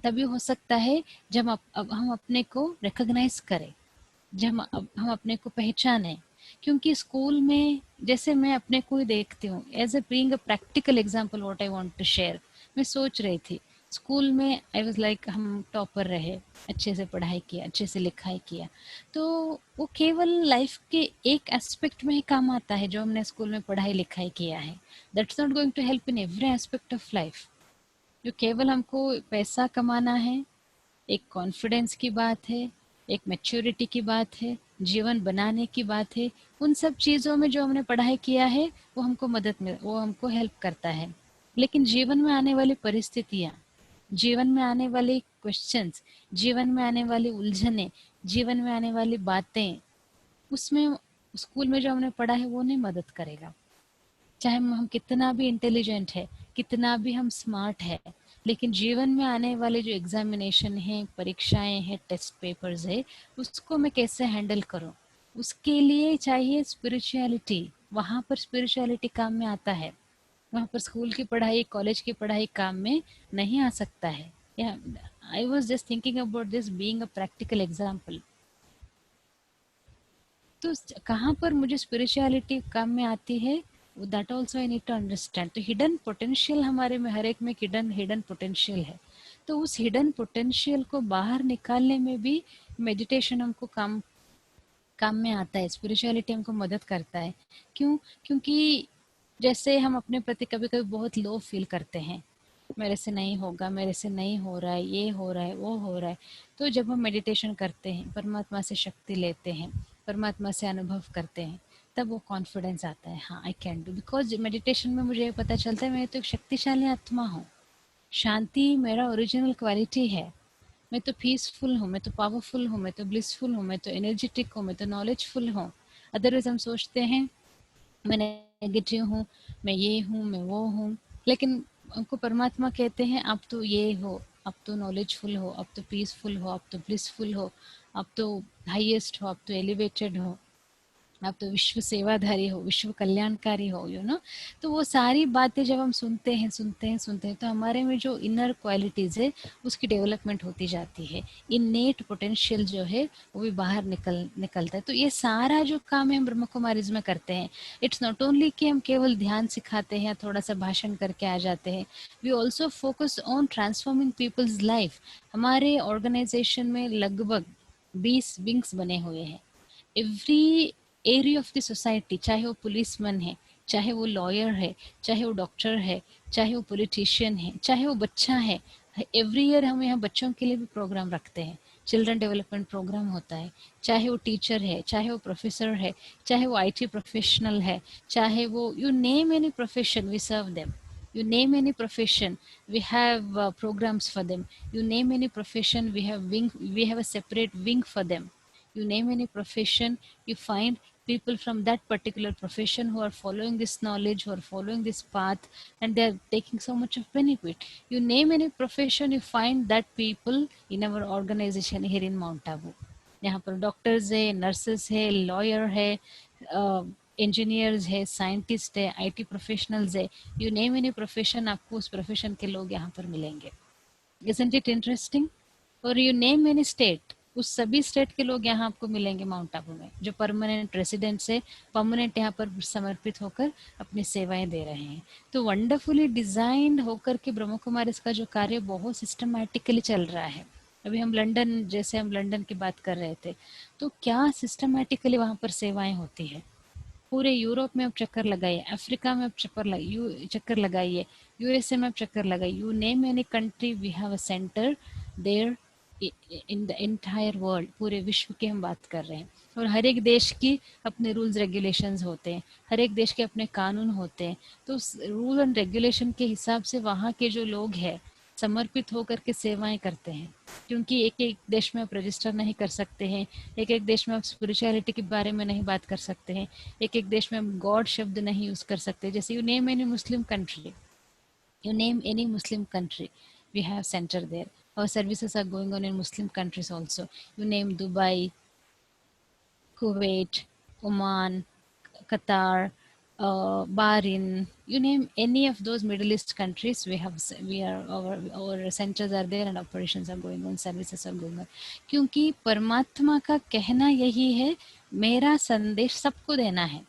Speaker 2: तभी हो सकता है जब अब हम अपने को रिकॉग्नाइज करें, जब हम अपने को पहचाने। क्योंकि स्कूल में जैसे मैं अपने को ही देखती हूँ, as a being a practical example, what I want to share, मैं सोच रही थी स्कूल में आई वाज लाइक हम टॉपर रहे, अच्छे से पढ़ाई किया, अच्छे से लिखाई किया, तो वो केवल लाइफ के एक एस्पेक्ट में ही काम आता है जो हमने स्कूल में पढ़ाई लिखाई किया है। That's not going to help in every aspect of life. जो केवल हमको पैसा कमाना है, एक कॉन्फिडेंस की बात है, एक मैच्योरिटी की बात है, जीवन बनाने की बात है, उन सब चीज़ों में जो हमने पढ़ाई किया है वो हमको वो हमको हेल्प करता है। लेकिन जीवन में आने वाली परिस्थितियाँ, जीवन में आने वाले क्वेश्चंस, जीवन में आने वाली उलझने, जीवन में आने वाली बातें, उसमें स्कूल में जो हमने पढ़ा है वो नहीं मदद करेगा। चाहे हम कितना भी इंटेलिजेंट है, कितना भी हम स्मार्ट है, लेकिन जीवन में आने वाले जो एग्जामिनेशन है, परीक्षाएं हैं, टेस्ट पेपर्स है, उसको मैं कैसे हैंडल करूं, उसके लिए चाहिए स्पिरिचुअलिटी। वहां पर स्पिरिचुअलिटी काम में आता है। वहां पर स्कूल की पढ़ाई, कॉलेज की पढ़ाई काम में नहीं आ सकता है। I was just thinking about this being a practical example. तो कहाँ पर मुझे स्पिरिचुअलिटी काम में आती है, that also I need to understand. तो हिडन पोटेंशियल हमारे में, हर एक में हिडन हिडन पोटेंशियल है। तो उस हिडन पोटेंशियल को बाहर निकालने में भी मेडिटेशन हमको काम काम में आता है, स्पिरिचुअलिटी हमको मदद करता है। क्यों? क्योंकि जैसे हम अपने प्रति कभी कभी बहुत लो फील करते हैं, मेरे से नहीं होगा, मेरे से नहीं हो रहा है, ये हो रहा है, वो हो रहा है। तो जब हम मेडिटेशन करते हैं, परमात्मा से शक्ति लेते हैं, परमात्मा से अनुभव करते हैं, तब वो कॉन्फिडेंस आता है, हाँ I can do. Because meditation में मुझे पता चलता है मैं तो एक शक्तिशाली आत्मा हूँ, शांति मेरा ओरिजिनल क्वालिटी है, मैं तो पीसफुल हूँ, मैं तो पावरफुल हूँ, मैं तो ब्लिसफुल हूँ, मैं तो एनर्जेटिक हूँ, मैं तो नॉलेजफुल हूँ। अदरवाइज हम सोचते हैं मैं नेगेटिव हूँ, मैं ये हूँ, मैं वो हूँ। लेकिन हमको परमात्मा कहते हैं आप तो ये हो, आप तो नॉलेजफुल हो, आप तो पीसफुल हो, आप तो ब्लिसफुल हो, आप तो हाईएस्ट हो, आप तो एलिवेटेड हो, आप तो विश्व सेवाधारी हो, विश्व कल्याणकारी हो, तो वो सारी बातें जब हम सुनते हैं तो हमारे में जो इनर क्वालिटीज है उसकी डेवलपमेंट होती जाती है। इननेट पोटेंशियल जो है वो भी बाहर निकलता है। तो ये सारा जो काम है हम ब्रह्म कुमारीज में करते हैं। इट्स नॉट ओनली कि हम केवल ध्यान सिखाते हैं या थोड़ा सा भाषण करके आ जाते हैं, we also focus on transforming people's life. हमारे ऑर्गेनाइजेशन में लगभग 20 विंग्स बने हुए हैं। Every area of the society, चाहे वो पुलिसमैन है, चाहे वो लॉयर है, चाहे वो डॉक्टर है, चाहे वो पॉलिटिशियन है, चाहे वो बच्चा है, एवरी ईयर हम यहाँ बच्चों के लिए भी प्रोग्राम रखते हैं, चिल्ड्रन डेवलपमेंट प्रोग्राम होता है। चाहे वो टीचर है, चाहे वो प्रोफेसर है, चाहे वो आईटी प्रोफेशनल है, चाहे वो you name any profession we serve them. You name any profession, we have programs for them. You name any profession, we have a separate wing for them. You name any profession, you find people from that particular profession who are following this knowledge, who are following this path, and they are taking so much of benefit. You name any profession, you find that people in our organization here in Mount Abu. यहाँ पर doctors है, nurses है, lawyer है, engineers है, scientist है, IT professionals है, you name any profession, आपको उस प्रोफेशन के लोग यहाँ पर मिलेंगे। Isn't it interesting? और यू नेम एनी स्टेट, उस सभी स्टेट के लोग यहाँ आपको मिलेंगे माउंट आबू में, जो परमानेंट रेसिडेंट्स है, परमानेंट यहाँ पर समर्पित होकर अपनी सेवाएं दे रहे हैं। तो वंडरफुली डिजाइंड होकर के ब्रह्म कुमारी इसका जो कार्य बहुत सिस्टमैटिकली चल रहा है। अभी हम लंदन, जैसे हम लंदन की बात कर रहे थे, तो क्या सिस्टमैटिकली वहाँ पर सेवाएं होती है। पूरे यूरोप में आप चक्कर लगाइए, अफ्रीका में आप चक्कर लगाइए, यूएसए में आप चक्कर लगाइए, you name any country, we have a centre there in the entire world. पूरे विश्व की हम बात कर रहे हैं। और हर एक देश की अपने रूल्स रेगुलेशंस होते हैं, हर एक देश के अपने कानून होते हैं। तो उस रूल एंड रेगुलेशन के हिसाब से वहाँ के जो लोग हैं समर्पित होकर के सेवाएं करते हैं। क्योंकि एक एक देश में आप रजिस्टर नहीं कर सकते हैं, एक एक देश में आप स्पिरिचुअलिटी के बारे में नहीं बात कर सकते हैं, एक एक देश में आप गॉड शब्द नहीं यूज कर सकते। जैसे you name any Muslim country, you name any Muslim country, we have center there. Our services are going on in Muslim countries also. You name Dubai, Kuwait, Oman, Qatar, Bahrain, you name any of those Middle East countries, we are our centers are there and operations are going on, services are going on. क्योंकि परमात्मा का कहना यही है, मेरा संदेश सबको देना है।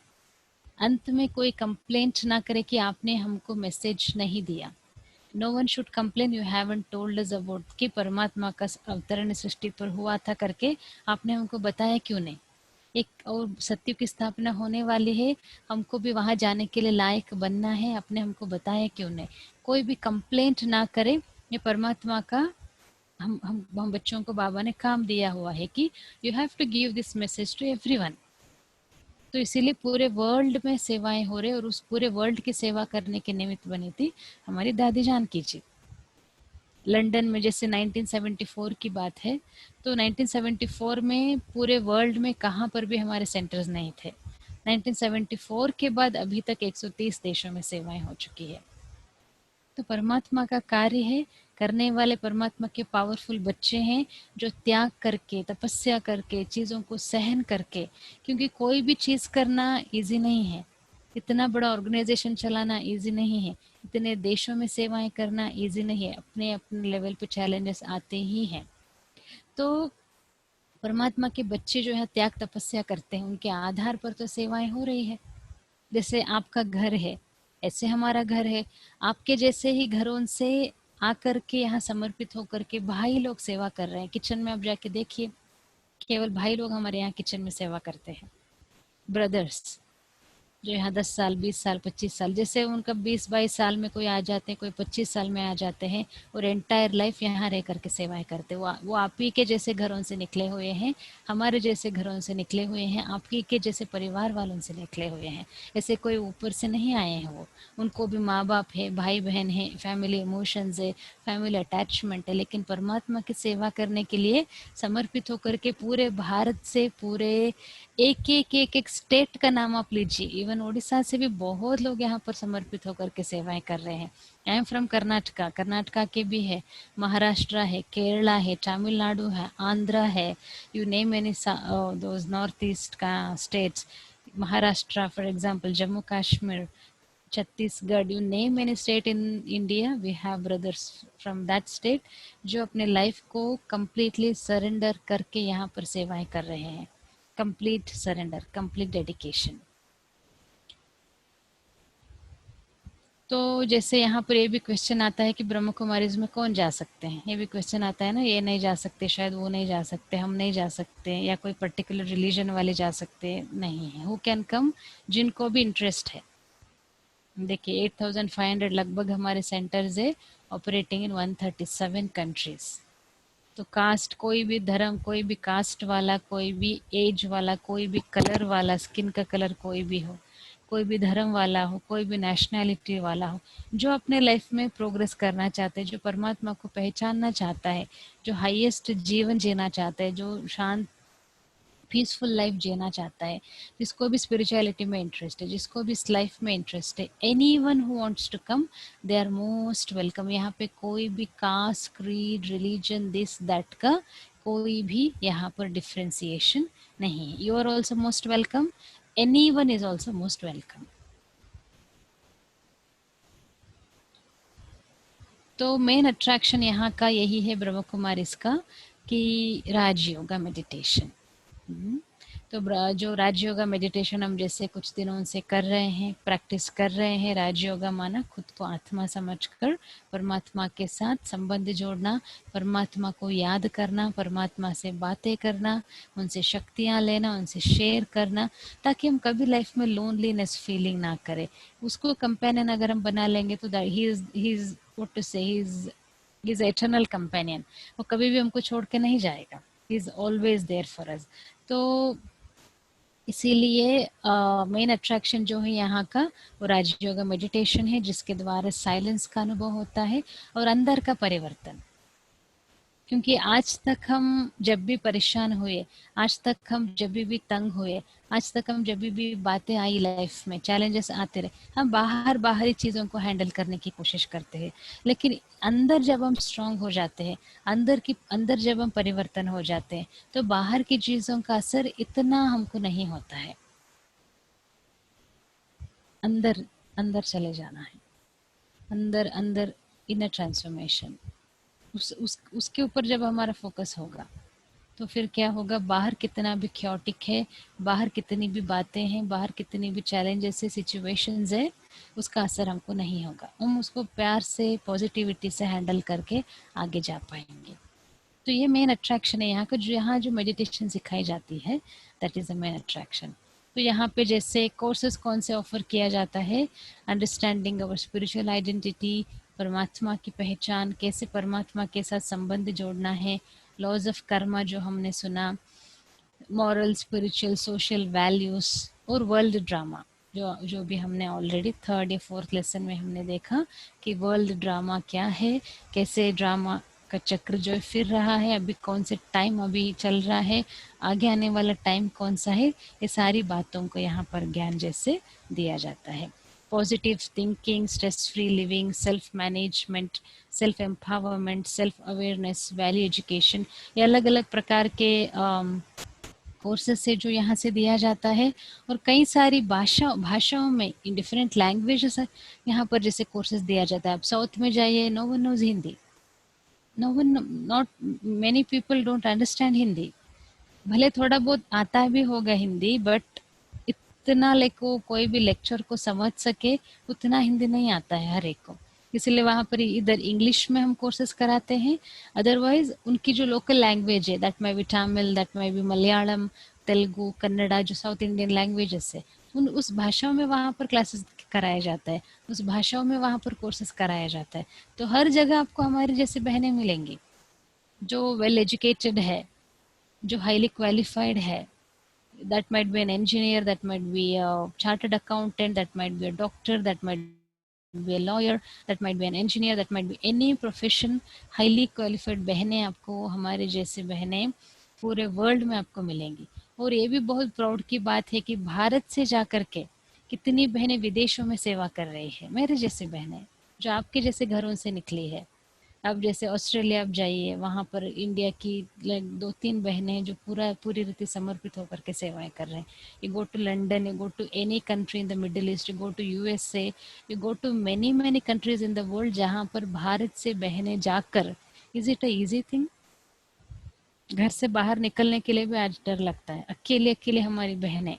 Speaker 2: अंत में कोई कंप्लेंट ना करे कि आपने हमको मैसेज नहीं दिया। No one should complain you haven't told us about कि परमात्मा का अवतरण सृष्टि पर हुआ था करके आपने हमको बताया क्यों नहीं। एक और सत्य की स्थापना होने वाली है, हमको भी वहां जाने के लिए लायक बनना है, आपने हमको बताया क्यों नहीं। कोई भी कंप्लेंट ना करे, ये परमात्मा का हम बच्चों को बाबा ने काम दिया हुआ है कि you have to give this message to everyone. तो इसीलिए पूरे वर्ल्ड में सेवाएं हो रही और उस पूरे वर्ल्ड की सेवा करने के निमित्त बनी थी हमारी दादी जानकी जी। लंदन में जैसे 1974 की बात है, तो 1974 में पूरे वर्ल्ड में कहाँ पर भी हमारे सेंटर्स नहीं थे। 1974 के बाद अभी तक 130 देशों में सेवाएं हो चुकी है। तो परमात्मा का कार्य है, करने वाले परमात्मा के पावरफुल बच्चे हैं जो त्याग करके, तपस्या करके, चीज़ों को सहन करके, क्योंकि कोई भी चीज़ करना इजी नहीं है, इतना बड़ा ऑर्गेनाइजेशन चलाना इजी नहीं है, इतने देशों में सेवाएं करना इजी नहीं है, अपने अपने लेवल पे चैलेंजेस आते ही हैं। तो परमात्मा के बच्चे जो है त्याग तपस्या करते हैं, उनके आधार पर तो सेवाएं हो रही है। जैसे आपका घर है, ऐसे हमारा घर है, आपके जैसे ही घरों से आकर के यहाँ समर्पित होकर के भाई लोग सेवा कर रहे हैं। किचन में आप जाके देखिए, केवल भाई लोग हमारे यहाँ किचन में सेवा करते हैं। ब्रदर्स जो यहाँ 10 साल 20 साल 25 साल, जैसे उनका 20-22 साल में कोई आ जाते हैं, कोई 25 साल में आ जाते हैं और एंटायर लाइफ यहाँ रह करके सेवाएं करते हैं। वो आप ही के जैसे घरों से निकले हुए हैं, हमारे जैसे घरों से निकले हुए हैं, आप ही के जैसे परिवार वालों से निकले हुए हैं। ऐसे कोई ऊपर से नहीं आए हैं वो, उनको भी माँ बाप है, भाई बहन है, फैमिली इमोशंस है, फैमिली अटैचमेंट है, लेकिन परमात्मा की सेवा करने के लिए समर्पित होकर के पूरे भारत से, पूरे एक स्टेट का नाम आप लीजिए, इवन उड़ीसा से भी बहुत लोग यहाँ पर समर्पित होकर के सेवाएं कर रहे हैं। I am from Karnataka, Karnataka के भी है, महाराष्ट्र है, केरला है, तमिलनाडु है, आंध्रा है, you name any those north east का states, Maharashtra for example, Jammu Kashmir, Chhattisgarh, you name any state in India, we have brothers from that state जो अपने लाइफ को कंप्लीटली सरेंडर करके यहाँ पर सेवाएं कर रहे हैं। Complete surrender, complete dedication. तो जैसे यहाँ पर ये भी क्वेश्चन आता है कि ब्रह्म कुमारीज में कौन जा सकते हैं, ये भी क्वेश्चन आता है ना, ये नहीं जा सकते, शायद वो नहीं जा सकते, हम नहीं जा सकते, या कोई पर्टिकुलर रिलीजन वाले जा सकते नहीं है। हु कैन कम, जिनको भी इंटरेस्ट है। देखिए 8500 लगभग हमारे सेंटर्स है, ऑपरेटिंग इन 137 कंट्रीज। तो कास्ट, कोई भी धर्म, कोई भी कास्ट वाला, कोई भी एज वाला, कोई भी कलर वाला, स्किन का कलर कोई भी हो, कोई भी धर्म वाला हो, कोई भी नेशनैलिटी वाला हो, जो अपने लाइफ में प्रोग्रेस करना चाहते हैं, जो परमात्मा को पहचानना चाहता है, जो हाईएस्ट जीवन जीना चाहता है, जो शांत पीसफुल लाइफ जीना चाहता है, जिसको भी स्पिरिचुअलिटी में इंटरेस्ट है, जिसको भी इस लाइफ में इंटरेस्ट है, anyone who wants to come, they are most welcome. यहाँ पे कोई भी caste, creed, religion, this that का कोई भी यहाँ पर डिफ्रेंसिएशन नहीं है। You are also most welcome, anyone is also most welcome. तो मेन अट्रैक्शन यहाँ का यही है ब्रह्म कुमारी इसका, कि राजयोगा मेडिटेशन। तो जो राजयोगा मेडिटेशन हम जैसे कुछ दिनों से कर रहे हैं, प्रैक्टिस कर रहे हैं, राजयोगा माना खुद को आत्मा समझकर परमात्मा के साथ संबंध जोड़ना, परमात्मा को याद करना, परमात्मा से बातें करना, उनसे शक्तियाँ लेना, उनसे शेयर करना, ताकि हम कभी लाइफ में लोनलीनेस फीलिंग ना करें। उसको कंपेनियन अगर हम बना लेंगे तो ही इज व्हाट टू से, ही इज एटर्नल कंपेनियन, वो कभी भी हमको छोड़ के नहीं जाएगा, he is always there for us. तो इसीलिए मेन अट्रैक्शन जो है यहाँ का वो राजयोगा मेडिटेशन है, जिसके द्वारा साइलेंस का अनुभव होता है और अंदर का परिवर्तन। क्योंकि आज तक हम जब भी परेशान हुए, आज तक हम जब भी तंग हुए, आज तक हम जब भी बातें आई लाइफ में, चैलेंजेस आते रहे, हम बाहरी चीज़ों को हैंडल करने की कोशिश करते हैं। लेकिन अंदर जब हम स्ट्रांग हो जाते हैं, अंदर जब हम परिवर्तन हो जाते हैं, तो बाहर की चीज़ों का असर इतना हमको नहीं होता है। अंदर अंदर चले जाना है, अंदर अंदर इनर ट्रांसफॉर्मेशन, उसके ऊपर जब हमारा फोकस होगा तो फिर क्या होगा, बाहर कितना भी क्योटिक है, बाहर कितनी भी बातें हैं, बाहर कितनी भी चैलेंजेस से सिचुएशंस है, उसका असर हमको नहीं होगा। हम उसको प्यार से पॉजिटिविटी से हैंडल करके आगे जा पाएंगे। तो ये मेन अट्रैक्शन है यहाँ का, जो यहाँ जो मेडिटेशन सिखाई जाती है, that is the main attraction. तो यहाँ पे जैसे कोर्सेज कौन से ऑफर किया जाता है, अंडरस्टैंडिंग अवर स्पिरिचुअल आइडेंटिटी, परमात्मा की पहचान, कैसे परमात्मा के साथ संबंध जोड़ना है, लॉज ऑफ कर्मा जो हमने सुना, मॉरल, स्पिरिचुअल, सोशल वैल्यूज, और वर्ल्ड ड्रामा जो जो भी हमने ऑलरेडी थर्ड या फोर्थ लेसन में हमने देखा कि वर्ल्ड ड्रामा क्या है, कैसे ड्रामा का चक्र जो फिर रहा है, अभी कौन से टाइम अभी चल रहा है, आगे आने वाला टाइम कौन सा है, ये सारी बातों को यहाँ पर ज्ञान जैसे दिया जाता है। Positive thinking, stress free living, self management, self empowerment, self awareness, value education, ये अलग अलग प्रकार के कोर्सेज से जो यहाँ से दिया जाता है। और कई सारी भाषाओं में इन डिफरेंट लैंग्वेजेस यहाँ पर जैसे कोर्सेज दिया जाता है। आप साउथ में जाइए, no one knows Hindi, no one, not many people don't understand Hindi. भले थोड़ा बहुत आता भी होगा हिंदी, बट इतना लाइक वो कोई भी लेक्चर को समझ सके उतना हिंदी नहीं आता है हर एक को। इसलिए वहाँ पर इधर इंग्लिश में हम कोर्सेज कराते हैं, अदरवाइज उनकी जो लोकल लैंग्वेज है, that may be Tamil, that may be Malayalam, Telugu, Kannada, जो साउथ इंडियन लैंग्वेजेस है, उस भाषाओं में वहाँ पर क्लासेस कराया जाता है, उस भाषाओं में वहाँ पर कोर्सेज कराया जाता है। तो हर जगह आपको हमारी जैसी बहनें मिलेंगी जो वेल एजुकेटेड है, जो हाईली क्वालिफाइड है। That might be an engineer, that might be a chartered accountant, that might be a doctor, that might be a lawyer, that might be an engineer, that might be any profession, highly qualified बहनें आपको, हमारे जैसे बहनें पूरे world में आपको मिलेंगी। और ये भी बहुत प्राउड की बात है कि भारत से जा कर के कितनी बहनें विदेशों में सेवा कर रही है, मेरे जैसे बहनें जो आपके जैसे घरों से निकली है। अब जैसे ऑस्ट्रेलिया आप जाइए, वहाँ पर इंडिया की दो तीन बहनें हैं जो पूरी रीति समर्पित होकर के सेवाएं कर रहे हैं। You go to London, you go to any country in the Middle East, you go to USA, you go to many many countries in the world जहाँ पर भारत से बहनें जाकर, is it a easy thing? घर से बाहर निकलने के लिए भी आज डर लगता है। अकेले अकेले हमारी बहनें,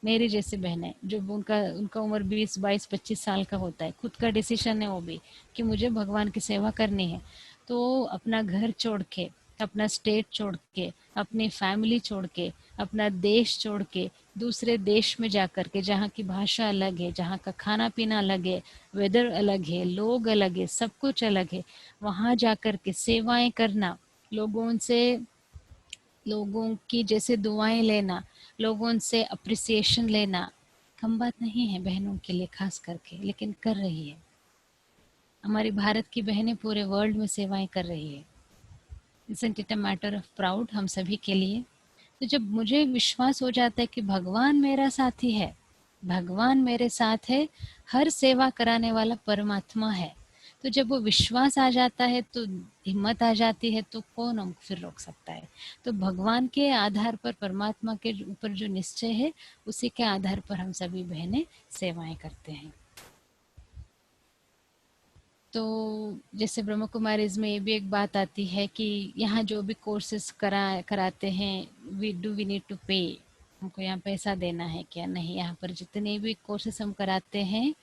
Speaker 2: मेरी जैसी बहनें, जो उनका उनका उम्र 20, 22, 25 साल का होता है, खुद का डिसीजन है वो भी कि मुझे भगवान की सेवा करनी है, तो अपना घर छोड़ के, अपना स्टेट छोड़ के, अपनी फैमिली छोड़ के, अपना देश छोड़ के दूसरे देश में जा कर के, जहाँ की भाषा अलग है, जहाँ का खाना पीना अलग है, वेदर अलग है, लोग अलग है, सब कुछ अलग है, वहाँ जा कर के सेवाएं करना, लोगों की जैसे दुआएं लेना, लोगों से अप्रिसिएशन लेना, कम बात नहीं है बहनों के लिए खास करके, लेकिन कर रही है। हमारी भारत की बहनें पूरे वर्ल्ड में सेवाएं कर रही है। Isn't it a matter of proud हम सभी के लिए? तो जब मुझे विश्वास हो जाता है कि भगवान मेरा साथी है, भगवान मेरे साथ है, हर सेवा कराने वाला परमात्मा है, तो जब वो विश्वास आ जाता है तो हिम्मत आ जाती है, तो कौन हमको फिर रोक सकता है? तो भगवान के आधार पर, परमात्मा के ऊपर जो निश्चय है, उसी के आधार पर हम सभी बहनें सेवाएं करते हैं। तो जैसे ब्रह्म कुमारीज में ये भी एक बात आती है कि यहाँ जो भी कोर्सेज कराते हैं, वी नीड टू पे, हमको यहाँ पैसा देना है क्या? नहीं, यहाँ पर जितने भी कोर्सेज हम कराते हैं,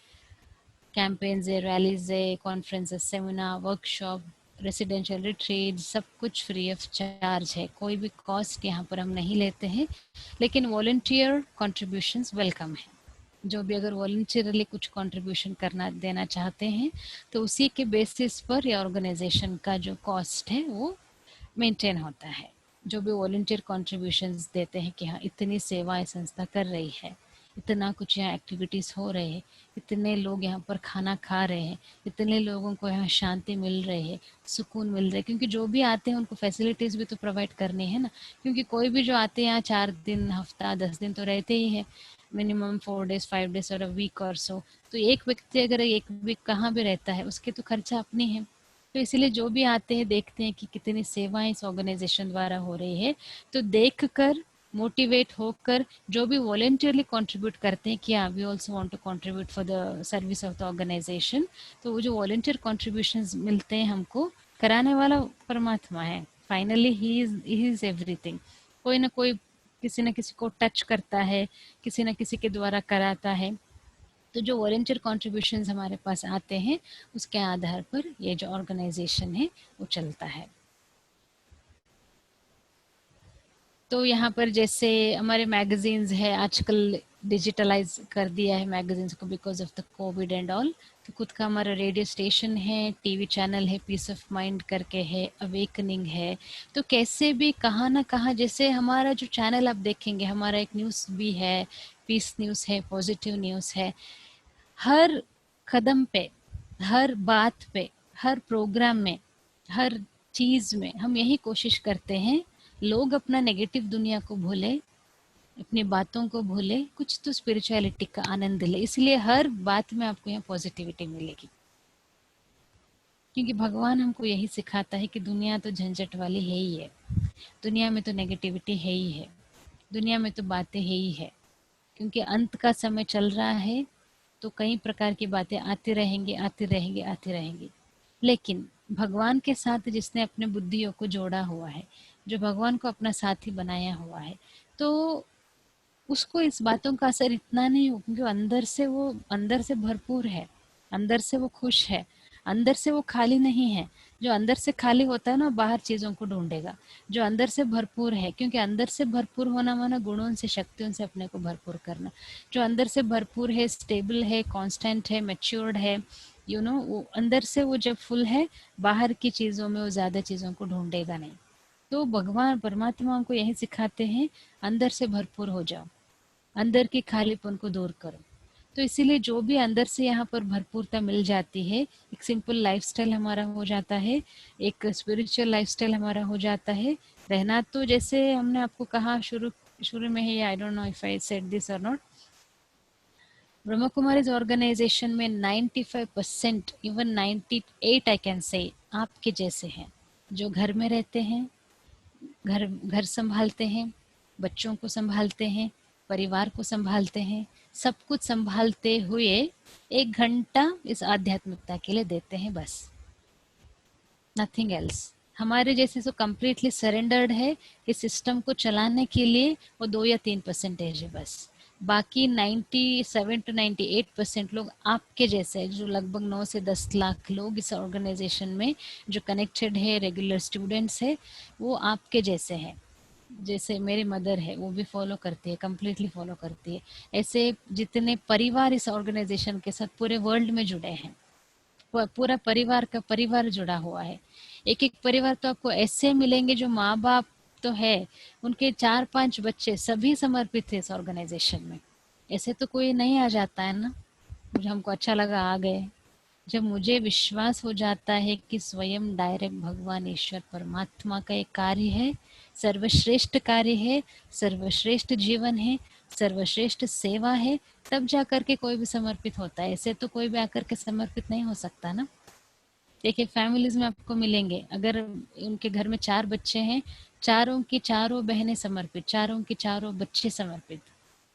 Speaker 2: कैंपेन्स है, रैलीज है, conferences, seminar, workshop, residential retreat, सब कुछ फ्री ऑफ चार्ज है, कोई भी कॉस्ट यहाँ पर हम नहीं लेते हैं। लेकिन वॉलंटियर कॉन्ट्रीब्यूशंस वेलकम है। जो भी अगर वॉलंटियरली कुछ कंट्रीब्यूशन करना देना चाहते हैं, तो उसी के बेसिस पर या ऑर्गेनाइजेशन का जो कॉस्ट है वो मेंटेन होता है। जो भी वॉलंटियर कंट्रीब्यूशंस देते हैं कि हाँ इतनी सेवाएं संस्था कर रही है, इतना कुछ यहाँ एक्टिविटीज़ हो रहे हैं, इतने लोग यहाँ पर खाना खा रहे हैं, इतने लोगों को यहाँ शांति मिल रही है, सुकून मिल रहा है, क्योंकि जो भी आते हैं उनको फैसिलिटीज़ भी तो प्रोवाइड करनी है ना। क्योंकि कोई भी जो आते हैं यहाँ 4 दिन, हफ्ता, 10 दिन तो रहते ही हैं, मिनिमम 4 डेज, 5 डेज और अ वीक और सो। तो एक व्यक्ति अगर एक वीक कहाँ भी रहता है, उसके तो खर्चा अपनी है। तो इसलिए जो भी आते हैं देखते हैं कि कितनी सेवाएं इस ऑर्गेनाइजेशन द्वारा हो रही है, तो देखकर मोटिवेट होकर जो भी वॉलंटियरली कंट्रीब्यूट करते हैं कि we also want to contribute for the service of the organisation, तो वो जो वॉलंटियर कंट्रीब्यूशंस मिलते हैं हमको, कराने वाला परमात्मा है, फाइनली ही इज एवरीथिंग। कोई ना कोई किसी न किसी को टच करता है, किसी न किसी के द्वारा कराता है। तो जो वॉलंटियर कॉन्ट्रीब्यूशंस हमारे पास आते हैं उसके आधार पर ये जो ऑर्गेनाइजेशन है वो चलता है। तो यहाँ पर जैसे हमारे मैगजीन्स है, आजकल डिजिटलाइज कर दिया है मैगजीन्स को because of the COVID and all. तो खुद का हमारा रेडियो स्टेशन है, टीवी चैनल है, पीस ऑफ माइंड करके है, अवेकनिंग है। तो कैसे भी कहाँ ना कहाँ, जैसे हमारा जो चैनल आप देखेंगे, हमारा एक न्यूज़ भी है, पीस न्यूज़ है, पॉजिटिव न्यूज़ है। हर कदम पे, हर बात पे, हर प्रोग्राम में, हर चीज में हम यही कोशिश करते हैं लोग अपना नेगेटिव दुनिया को भूले, अपनी बातों को भूले, कुछ तो स्पिरिचुअलिटी का आनंद ले। इसलिए हर बात में आपको यहाँ पॉजिटिविटी मिलेगी, क्योंकि भगवान हमको यही सिखाता है कि दुनिया तो झंझट वाली है ही है, दुनिया में तो नेगेटिविटी है ही है, दुनिया में तो बातें है ही है। क्योंकि अंत का समय चल रहा है तो कई प्रकार की बातें आती रहेंगी, आती रहेंगी, आती रहेंगी। लेकिन भगवान के साथ जिसने अपने बुद्धियों को जोड़ा हुआ है, जो भगवान को अपना साथी बनाया हुआ है, तो उसको इस बातों का असर इतना नहीं हो, क्योंकि वो अंदर से भरपूर है, अंदर से वो खुश है, अंदर से वो खाली नहीं है। जो अंदर से खाली होता है ना, बाहर चीजों को ढूंढेगा। जो अंदर से भरपूर है, क्योंकि अंदर से भरपूर होना माना गुणों से, शक्तियों से अपने को भरपूर करना। जो अंदर से भरपूर है, स्टेबल है, कांस्टेंट है, मैच्योर्ड है, वो अंदर से वो जब फुल है, बाहर की चीजों में वो ज्यादा चीजों को ढूंढेगा नहीं। तो भगवान परमात्मा हमको यही सिखाते हैं, अंदर से भरपूर हो जाओ, अंदर के खालीपन को दूर करो। तो इसीलिए जो भी अंदर से यहाँ पर भरपूरता मिल जाती है, एक सिंपल लाइफस्टाइल हमारा हो जाता है, एक स्पिरिचुअल लाइफस्टाइल हमारा हो जाता है। रहना तो जैसे हमने आपको कहा शुरू शुरू में ही, I don't know if I said this or not, Brahma Kumaris organization में 95%, इवन 98 आई कैन से, आपके जैसे हैं, जो घर में रहते हैं, घर घर संभालते हैं, बच्चों को संभालते हैं, परिवार को संभालते हैं, सब कुछ संभालते हुए 1 घंटा इस आध्यात्मिकता के लिए देते हैं, बस नथिंग एल्स। हमारे जैसे जो कम्प्लीटली सरेंडर्ड है इस सिस्टम को चलाने के लिए, वो 2 या 3% है बस। बाकी 97 to 98% लोग आपके जैसे हैं, जो लगभग 9 से 10 लाख लोग इस ऑर्गेनाइजेशन में जो कनेक्टेड है, रेगुलर स्टूडेंट्स है, वो आपके जैसे हैं। जैसे मेरी मदर है, वो भी फॉलो करती है, कम्प्लीटली फॉलो करती है। ऐसे जितने परिवार इस ऑर्गेनाइजेशन के साथ पूरे वर्ल्ड में जुड़े हैं, पूरा परिवार का परिवार जुड़ा हुआ है। एक एक परिवार तो आपको ऐसे मिलेंगे जो माँ बाप तो है, उनके 4-5 बच्चे सभी समर्पित थे इस ऑर्गेनाइजेशन में। ऐसे तो कोई नहीं आ जाता है ना। मुझे हमको अच्छा लगा आ गए। जब मुझे विश्वास हो जाता है कि स्वयं डायरेक्ट भगवान ईश्वर परमात्मा का एक कार्य है, सर्वश्रेष्ठ कार्य है, सर्वश्रेष्ठ जीवन है, सर्वश्रेष्ठ सेवा है, तब जाकर के कोई भी समर्पित होता है। ऐसे तो कोई भी आकर के समर्पित नहीं हो सकता ना। देखिए फैमिलीज में आपको मिलेंगे, अगर उनके घर में 4 बच्चे हैं, चारों की चारों बहनें समर्पित, चारों की चारों बच्चे समर्पित।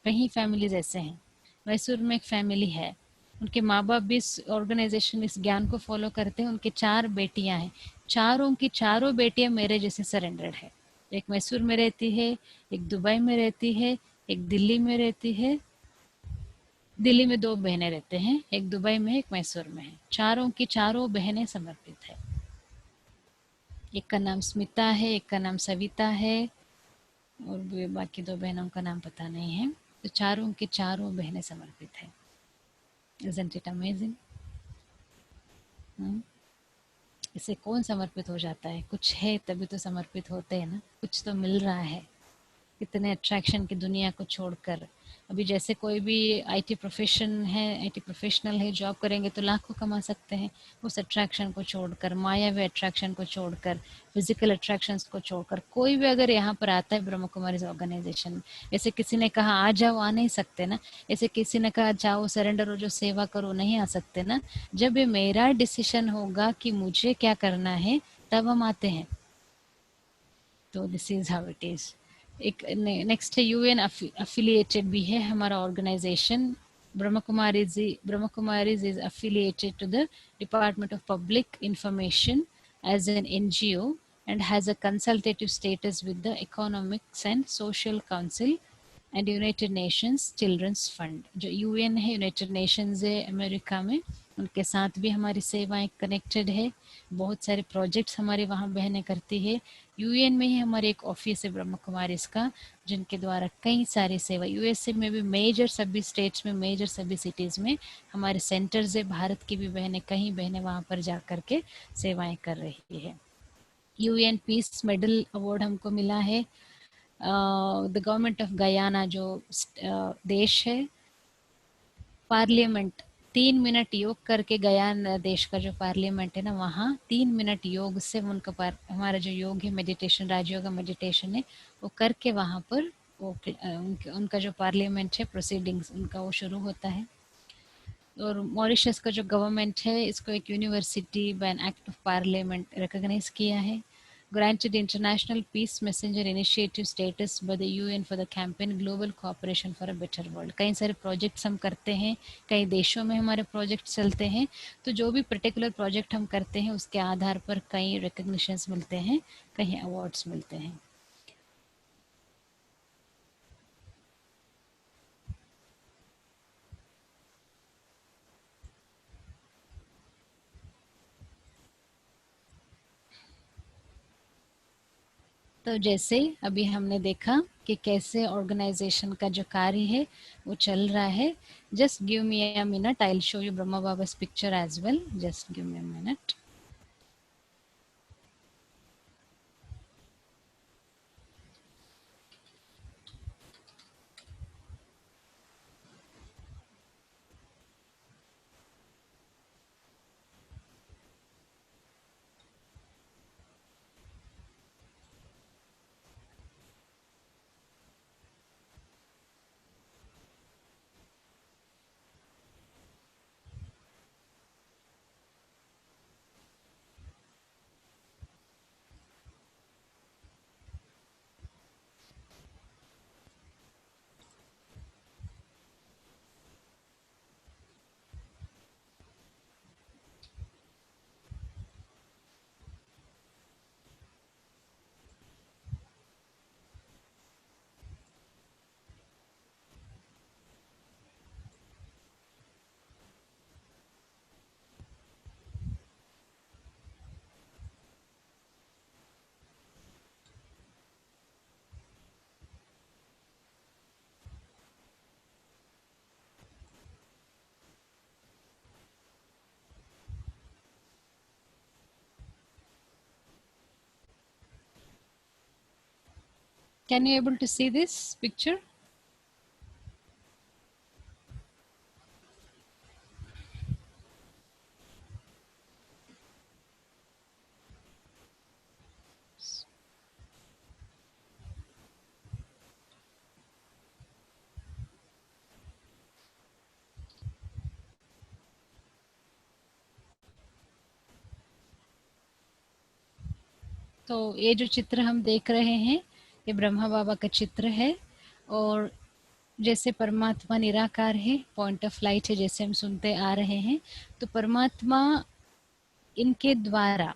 Speaker 2: कहीं फैमिलीज ऐसे हैं। मैसूर में एक फैमिली है, उनके माँ बाप भी इस ऑर्गेनाइजेशन, इस ज्ञान को फॉलो करते हैं। उनके 4 बेटियां हैं, चारों की चारों बेटियां मेरे जैसे सरेंडर्ड है। एक मैसूर में रहती है, एक दुबई में रहती है, एक दिल्ली में रहती है। दिल्ली में 2 बहनें रहते हैं, एक दुबई में, एक मैसूर में है। चारों की चारों बहनें समर्पित है। एक का नाम स्मिता है, एक का नाम सविता है, और बाकी 2 बहनों का नाम पता नहीं है। तो चारों की चारों बहनें समर्पित है। Isn't it amazing? इसे कौन समर्पित हो जाता है? कुछ है तभी तो समर्पित होते हैं ना, कुछ तो मिल रहा है। इतने अट्रैक्शन की दुनिया को छोड़कर, अभी जैसे कोई भी आईटी प्रोफेशन है, आईटी प्रोफेशनल है, जॉब करेंगे तो लाखों कमा सकते हैं। उस अट्रैक्शन को छोड़कर, मायावी अट्रैक्शन को छोड़कर, फिजिकल अट्रैक्शंस को छोड़कर, कोई भी अगर यहाँ पर आता है ब्रह्म कुमारीज ऑर्गेनाइजेशन में, ऐसे किसी ने कहा आ जाओ, आ नहीं सकते ना। ऐसे किसी ने कहा जाओ सरेंडर हो, जो सेवा करो, नहीं आ सकते ना। जब ये मेरा डिसीजन होगा कि मुझे क्या करना है, तब हम आते हैं। तो this is how it is. एक नेक्स्ट है यूएन अफिलिएटेड भी है हमारा organisation. Brahma Kumaris is affiliated to the Department of Public Information as an NGO and has a consultative status with the Economics and Social Council and United Nations Children's Fund. जो UN है, United Nations है America में, उनके साथ भी हमारी सेवाएं connected है। बहुत सारे प्रोजेक्ट्स हमारे वहाँ बहनें करती है। यूएन में ही हमारे एक ऑफिस है ब्रह्म कुमारी इसका, जिनके द्वारा कई सारी सेवा यूएसए में भी मेजर सभी स्टेट्स में, मेजर सभी सिटीज़ में हमारे सेंटर्स है। भारत की भी बहनें, कई बहनें वहाँ पर जा कर के सेवाएं कर रही है। यूएन पीस मेडल अवार्ड हमको मिला है। द गवर्नमेंट ऑफ गयाना जो देश है, पार्लियामेंट 3 मिनट योग करके, गयाना देश का जो पार्लियामेंट है ना, वहाँ 3 मिनट योग से उनका हमारा जो योग है, मेडिटेशन, राजयोग मेडिटेशन है, वो करके वहाँ पर वो उनका जो पार्लियामेंट है, प्रोसीडिंग्स उनका वो शुरू होता है। और मॉरिशस का जो गवर्नमेंट है, इसको एक university by an act of parliament recognise किया है। Granted International Peace Messenger Initiative status by the UN for the campaign Global Cooperation for a Better World। कई सारे प्रोजेक्ट्स हम करते हैं, कई देशों में हमारे प्रोजेक्ट चलते हैं, तो जो भी पर्टिकुलर प्रोजेक्ट हम करते हैं उसके आधार पर कई रिकग्निशंस मिलते हैं, कई अवार्ड्स मिलते हैं। तो जैसे अभी हमने देखा कि कैसे ऑर्गेनाइजेशन का जो कार्य है वो चल रहा है। Just give me a minute, I will show you Brahma Baba's picture as well. Just give me a minute. Can you able to see this picture? तो ये जो चित्र हम देख रहे हैं, ये ब्रह्मा बाबा का चित्र है। और जैसे परमात्मा निराकार है, पॉइंट ऑफ लाइट है, जैसे हम सुनते आ रहे हैं, तो परमात्मा इनके द्वारा,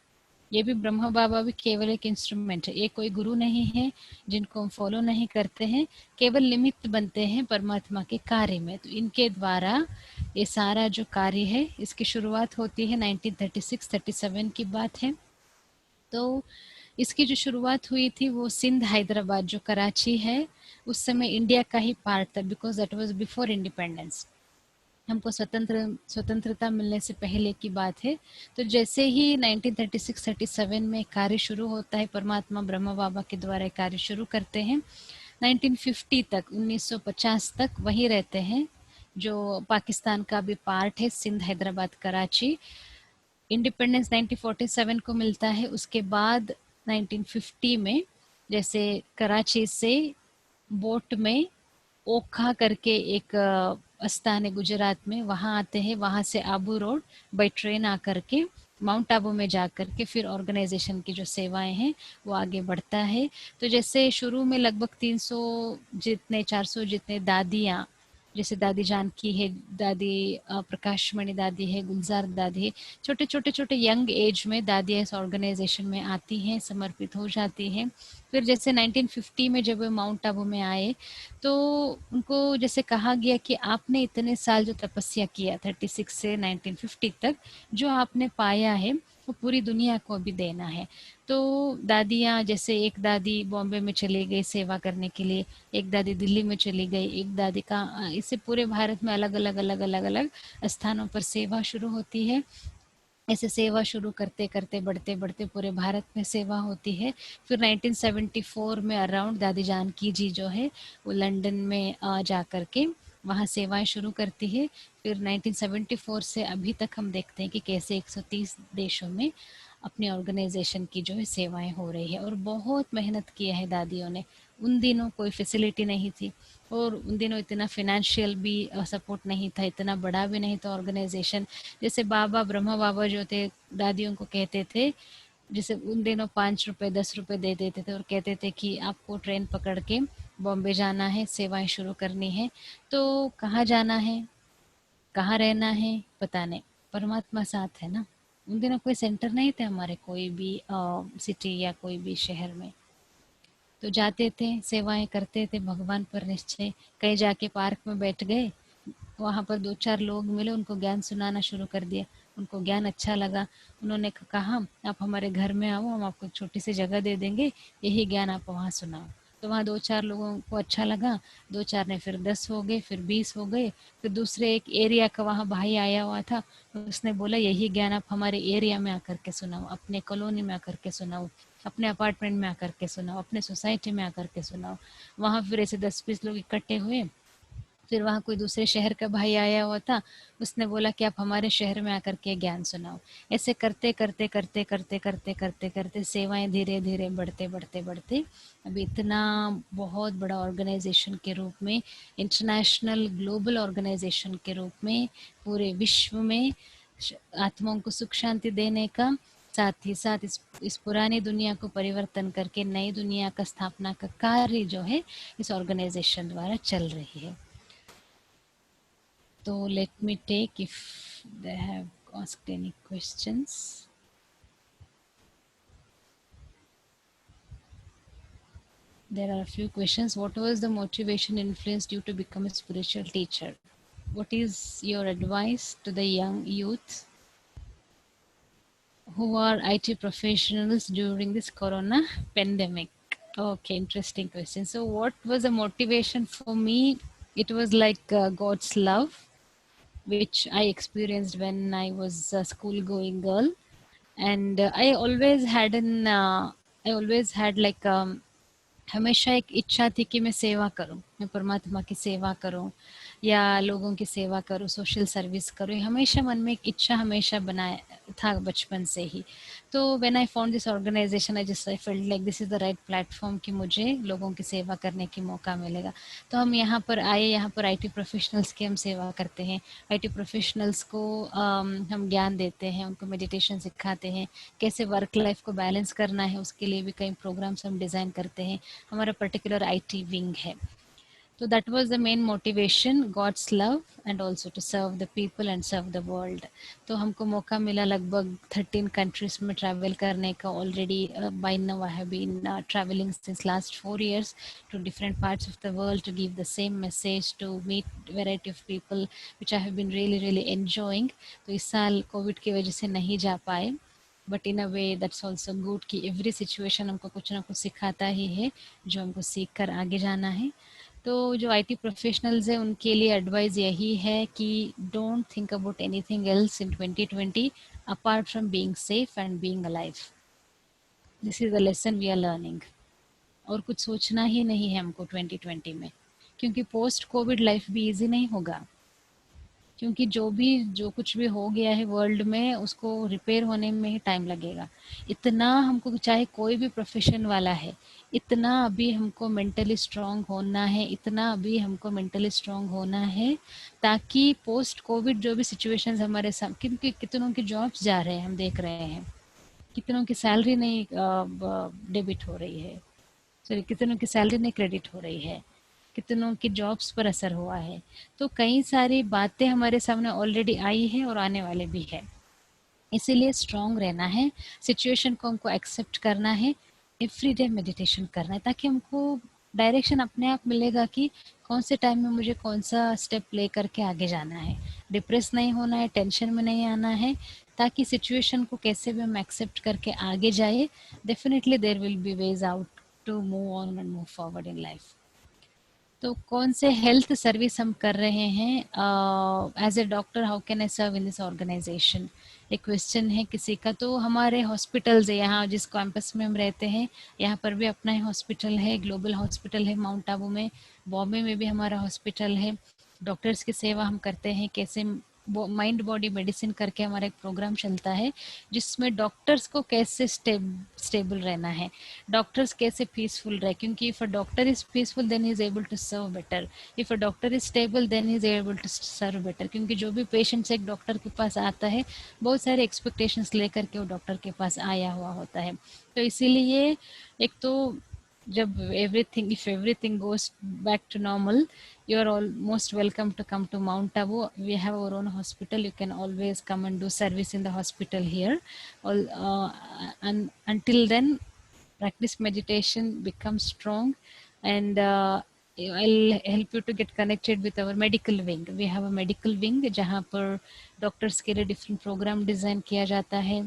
Speaker 2: ये भी ब्रह्मा बाबा भी केवल एक इंस्ट्रूमेंट है, ये कोई गुरु नहीं है जिनको हम फॉलो नहीं करते हैं, केवल निमित्त बनते हैं परमात्मा के कार्य में। तो इनके द्वारा ये सारा जो कार्य है, इसकी शुरुआत होती है 1936-37 की बात है। तो इसकी जो शुरुआत हुई थी वो सिंध हैदराबाद जो कराची है, उस समय इंडिया का ही पार्ट था, because that was before independence. हमको स्वतंत्रता मिलने से पहले की बात है। तो जैसे ही 1936-37 में कार्य शुरू होता है, परमात्मा ब्रह्मा बाबा के द्वारा कार्य शुरू करते हैं। 1950 तक, 1950 तक वहीं रहते हैं, जो पाकिस्तान का भी पार्ट है, सिंध हैदराबाद कराची। इंडिपेंडेंस 1947 को मिलता है। उसके बाद 1950 में जैसे कराची से बोट में ओखा करके एक स्थान है गुजरात में, वहाँ आते हैं, वहाँ से आबू रोड बाई ट्रेन आकर के माउंट आबू में जा करके फिर ऑर्गेनाइजेशन की जो सेवाएं हैं वो आगे बढ़ता है। तो जैसे शुरू में लगभग 300 जितने 400 जितने दादियाँ जैसे दादी जानकी है, दादी प्रकाशमणि दादी है, गुलजार दादी है, छोटे छोटे छोटे यंग एज में दादियाँ इस ऑर्गेनाइजेशन में आती हैं, समर्पित हो जाती हैं। फिर जैसे 1950 में जब वे माउंट आबू में आए तो उनको जैसे कहा गया कि आपने इतने साल जो तपस्या किया 36 से 1950 तक, जो आपने पाया है वो पूरी दुनिया को अभी देना है। तो दादियाँ जैसे एक दादी बॉम्बे में चली गई सेवा करने के लिए, एक दादी दिल्ली में चली गई, एक दादी का इससे पूरे भारत में अलग अलग अलग अलग अलग स्थानों पर सेवा शुरू होती है। ऐसे सेवा शुरू करते करते बढ़ते बढ़ते पूरे भारत में सेवा होती है। फिर 1974 में अराउंड दादी जानकी जी जो है वो लंदन में जा कर के वहाँ सेवाएं शुरू करती है। फिर 1974 से अभी तक हम देखते हैं कि कैसे 130 देशों में अपनी ऑर्गेनाइजेशन की जो है सेवाएं हो रही है। और बहुत मेहनत किया है दादियों ने। उन दिनों कोई फैसिलिटी नहीं थी और उन दिनों इतना फाइनेंशियल भी सपोर्ट नहीं था, इतना बड़ा भी नहीं था ऑर्गेनाइजेशन। जैसे बाबा ब्रह्मा बाबा जो थे दादियों को कहते थे, जैसे उन दिनों 5 रुपए 10 रुपए दे देते थे और कहते थे कि आपको ट्रेन पकड़ के बॉम्बे जाना है, सेवाएं शुरू करनी है। तो कहाँ जाना है, कहाँ रहना है, पता नहीं, परमात्मा साथ है ना। उन दिनों कोई सेंटर नहीं थे हमारे कोई भी सिटी या कोई भी शहर में। तो जाते थे, सेवाएं करते थे, भगवान पर निश्चय। कहीं जाके पार्क में बैठ गए, वहाँ पर 2-4 लोग मिले, उनको ज्ञान सुनाना शुरू कर दिया। उनको ज्ञान अच्छा लगा, उन्होंने कहा आप हमारे घर में आओ, हम आपको छोटी सी जगह दे देंगे, यही ज्ञान आप वहाँ सुनाओ। तो वहाँ 2-4 लोगों को अच्छा लगा, 2-4 ने, फिर 10 हो गए, फिर 20 हो गए। फिर दूसरे एक एरिया का वहाँ भाई आया हुआ था, उसने बोला यही ज्ञान आप हमारे एरिया में आकर के सुनाओ, अपने कॉलोनी में आकर के सुनाओ, अपने अपार्टमेंट में आकर के सुनाओ, अपने सोसाइटी में आकर के सुनाओ। वहाँ फिर ऐसे 10-20 लोग इकट्ठे हुए। फिर वहाँ कोई दूसरे शहर का भाई आया हुआ था, उसने बोला कि आप हमारे शहर में आकर के ज्ञान सुनाओ। ऐसे करते करते करते करते करते करते करते सेवाएं धीरे धीरे बढ़ते बढ़ते बढ़ते अभी इतना बहुत बड़ा ऑर्गेनाइजेशन के रूप में, इंटरनेशनल ग्लोबल ऑर्गेनाइजेशन के रूप में पूरे विश्व में आत्माओं को सुख शांति देने का, साथ ही साथ इस पुरानी दुनिया को परिवर्तन करके नई दुनिया का स्थापना का कार्य जो है इस ऑर्गेनाइजेशन द्वारा चल रही है। So let me take if they have asked any questions. There are a few questions. What was the motivation influenced you to become a spiritual teacher? What is your advice to the young youth who are IT professionals during this corona pandemic? Okay, interesting question. So what was the motivation for me? It was like God's love, which I experienced when I was a school going girl. And I always had like हमेशा एक इच्छा थी कि मैं सेवा करूं, मैं परमात्मा की सेवा करूं या लोगों की सेवा करूं, सोशल सर्विस करूं। हमेशा मन में एक इच्छा हमेशा बनाया था बचपन से ही। तो when I found this organisation I felt like this is the right platform कि मुझे लोगों की सेवा करने की मौका मिलेगा। तो हम यहाँ पर आए, यहाँ पर आईटी प्रोफेशनल्स की हम सेवा करते हैं। आईटी प्रोफेशनल्स को हम ज्ञान देते हैं, उनको मेडिटेशन सिखाते हैं, कैसे वर्क लाइफ को बैलेंस करना है उसके लिए भी कई प्रोग्राम्स हम डिज़ाइन करते हैं। हमारा पर्टिकुलर आईटी विंग है। तो that was the main motivation, God's love and also to serve the people and serve the world. तो हमको मौका मिला लगभग 13 कंट्रीज में ट्रैवल करने का। Already by now I have been travelling since last 4 years to different parts of the world to give the same message, to meet variety of people which I have been really really enjoying. तो इस साल Covid की वजह से नहीं जा पाए, but in a way that's also good कि एवरी सिचुएशन हमको कुछ ना कुछ सिखाता ही है जो हमको सीख कर आगे जाना है। तो जो आईटी प्रोफेशनल्स हैं उनके लिए एडवाइस यही है कि don't think about anything else in 2020 apart from being safe and being alive. This is the lesson we are learning. और कुछ सोचना ही नहीं है हमको 2020 में, क्योंकि पोस्ट कोविड लाइफ भी इजी नहीं होगा। क्योंकि जो कुछ भी हो गया है वर्ल्ड में उसको रिपेयर होने में ही टाइम लगेगा। इतना हमको, चाहे कोई भी प्रोफेशन वाला है, इतना अभी हमको मेंटली स्ट्रांग होना है, इतना अभी हमको मेंटली स्ट्रांग होना है ताकि पोस्ट कोविड जो भी सिचुएशंस हमारे साथ, क्योंकि कितनों के जॉब्स जा रहे हैं, हम देख रहे हैं कितनों की सैलरी नहीं डेबिट हो रही है, सॉरी कितनों की सैलरी नहीं क्रेडिट हो रही है। कितनों की जॉब्स पर असर हुआ है। तो कई सारी बातें हमारे सामने ऑलरेडी आई है और आने वाले भी है। इसीलिए स्ट्रांग रहना है, सिचुएशन को हमको एक्सेप्ट करना है, एवरीडे मेडिटेशन करना है, ताकि हमको डायरेक्शन अपने आप मिलेगा कि कौन से टाइम में मुझे कौन सा स्टेप ले करके आगे जाना है। डिप्रेस नहीं होना है, टेंशन में नहीं आना है, ताकि सिचुएशन को कैसे भी हम एक्सेप्ट करके आगे जाए। Definitely there will be ways out to move on and move forward in life. तो कौन से हेल्थ सर्विस हम कर रहे हैं as a doctor, how can I serve in this organisation, एक क्वेश्चन है किसी का। तो हमारे हॉस्पिटल्स है यहाँ जिस कैंपस में हम रहते हैं, यहाँ पर भी अपना ही हॉस्पिटल है, ग्लोबल हॉस्पिटल है माउंट आबू में, बॉम्बे में भी हमारा हॉस्पिटल है। डॉक्टर्स की सेवा हम करते हैं, कैसे माइंड बॉडी मेडिसिन करके हमारा एक प्रोग्राम चलता है जिसमें डॉक्टर्स को कैसे स्टेबल रहना है, डॉक्टर्स कैसे पीसफुल रहे, क्योंकि if a doctor is peaceful then he is able to serve better, if a doctor is stable then he is able to serve better. क्योंकि जो भी पेशेंट्स एक डॉक्टर के पास आता है बहुत सारे एक्सपेक्टेशंस लेकर के वो डॉक्टर के पास आया हुआ होता है। तो इसीलिए एक तो जब everything, if everything goes back to normal, you are all most welcome to come to Mount Abu. We have our own hospital, you can always come and do service in the hospital here. And until then, practice meditation, become strong, and I'll help you to get connected with our medical wing. We have a medical wing जहाँ पर doctors के लिए different programme design किया जाता है,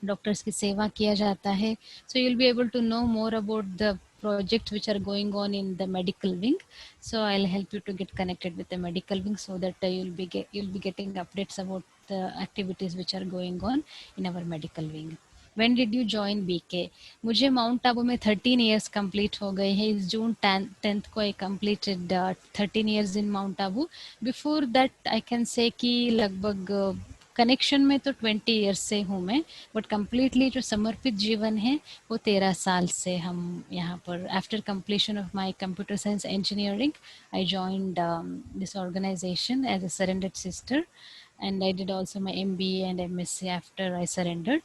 Speaker 2: doctors की सेवा किया जाता है। So you will be able to know more about the projects which are going on in the medical wing. So I'll help you to get connected with the medical wing so that you'll be getting updates about the activities which are going on in our medical wing. When did you join BK? मुझे mount Abu में 13 years complete हो गए हैं। इस जून 10th को I completed 13 years in mount Abu. Before that I can say कि लगभग connection में तो 20 ईयर्स से हूँ मैं, बट कम्प्लीटली जो समर्पित जीवन है वो 13 साल से हम यहाँ पर। After completion of my computer science engineering I joined this organisation as a surrendered sister, and I did also my MBA and MSc after I surrendered.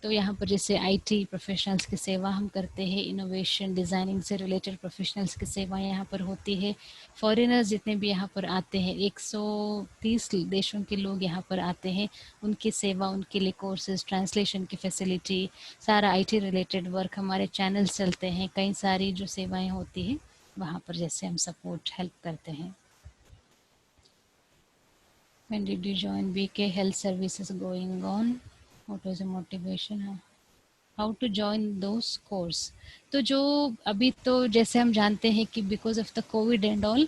Speaker 2: तो यहाँ पर जैसे IT प्रोफेशनल्स की सेवा हम करते हैं, इनोवेशन डिज़ाइनिंग से रिलेटेड प्रोफेशनल्स की सेवा यहाँ पर होती है। फॉरेनर्स जितने भी यहाँ पर आते हैं, 130 देशों के लोग यहाँ पर आते हैं, उनकी सेवा, उनके लिए कोर्सेज, ट्रांसलेशन की फैसिलिटी, सारा IT रिलेटेड वर्क, हमारे चैनल्स चलते हैं, कई सारी जो सेवाएं होती हैं वहाँ पर जैसे हम सपोर्ट हेल्प करते हैं। When did you join BK? Health services going on? What was the motivation? How to join those course. तो जो अभी तो जैसे हम जानते हैं कि because of the COVID and all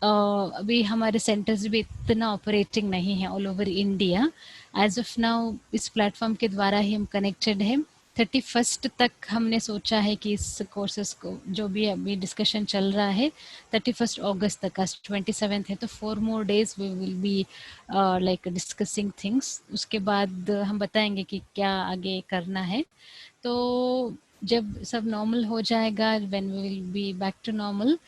Speaker 2: अभी हमारे सेंटर्स भी इतना ऑपरेटिंग नहीं है all over India. As of now इस प्लेटफॉर्म के द्वारा ही हम कनेक्टेड हैं। 31st तक हमने सोचा है कि इस कोर्सेज को, जो भी अभी डिस्कशन चल रहा है, 31st अगस्त तक, आज 27 है, तो 4 more days we will be like discussing things. उसके बाद हम बताएंगे कि क्या आगे करना है। तो जब सब नॉर्मल हो जाएगा, when we will be back to normal,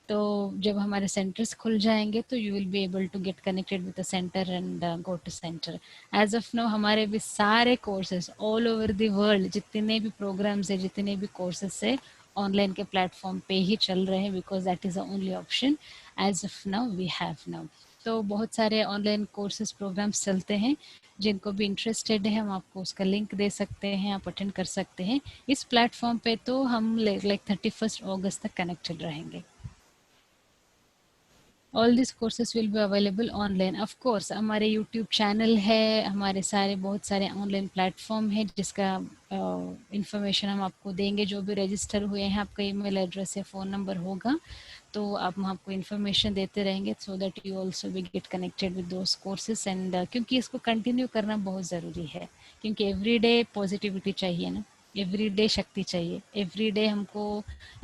Speaker 2: तो जब हमारे सेंटर्स खुल जाएंगे तो you will be able to get connected with the centre and go to centre. As of now हमारे भी सारे courses all over the world, जितने भी प्रोग्राम्स है, जितने भी कोर्सेज है, ऑनलाइन के प्लेटफॉर्म पे ही चल रहे हैं, because that is the only option as of now we have now. तो बहुत सारे ऑनलाइन कोर्सेज प्रोग्राम्स चलते हैं, जिनको भी इंटरेस्टेड है हम आपको उसका लिंक दे सकते हैं, आप अटेंड कर सकते हैं इस प्लेटफॉर्म पे। तो हम लाइक 31st अगस्त तक कनेक्टेड रहेंगे। All this courses will be available online. Of course हमारे यूट्यूब चैनल है, हमारे सारे बहुत सारे ऑनलाइन प्लेटफॉर्म है जिसका इंफॉर्मेशन हम आपको देंगे। जो भी रजिस्टर हुए हैं, आपका ईमेल एड्रेस या फ़ोन नंबर होगा, तो आप हम आपको इन्फॉर्मेशन देते रहेंगे so that you also be gate connected with those courses. And क्योंकि इसको कंटिन्यू करना बहुत ज़रूरी है, क्योंकि एवरी डे पॉजिटिविटी चाहिए ना, एवरी डे शक्ति चाहिए, एवरी डे हमको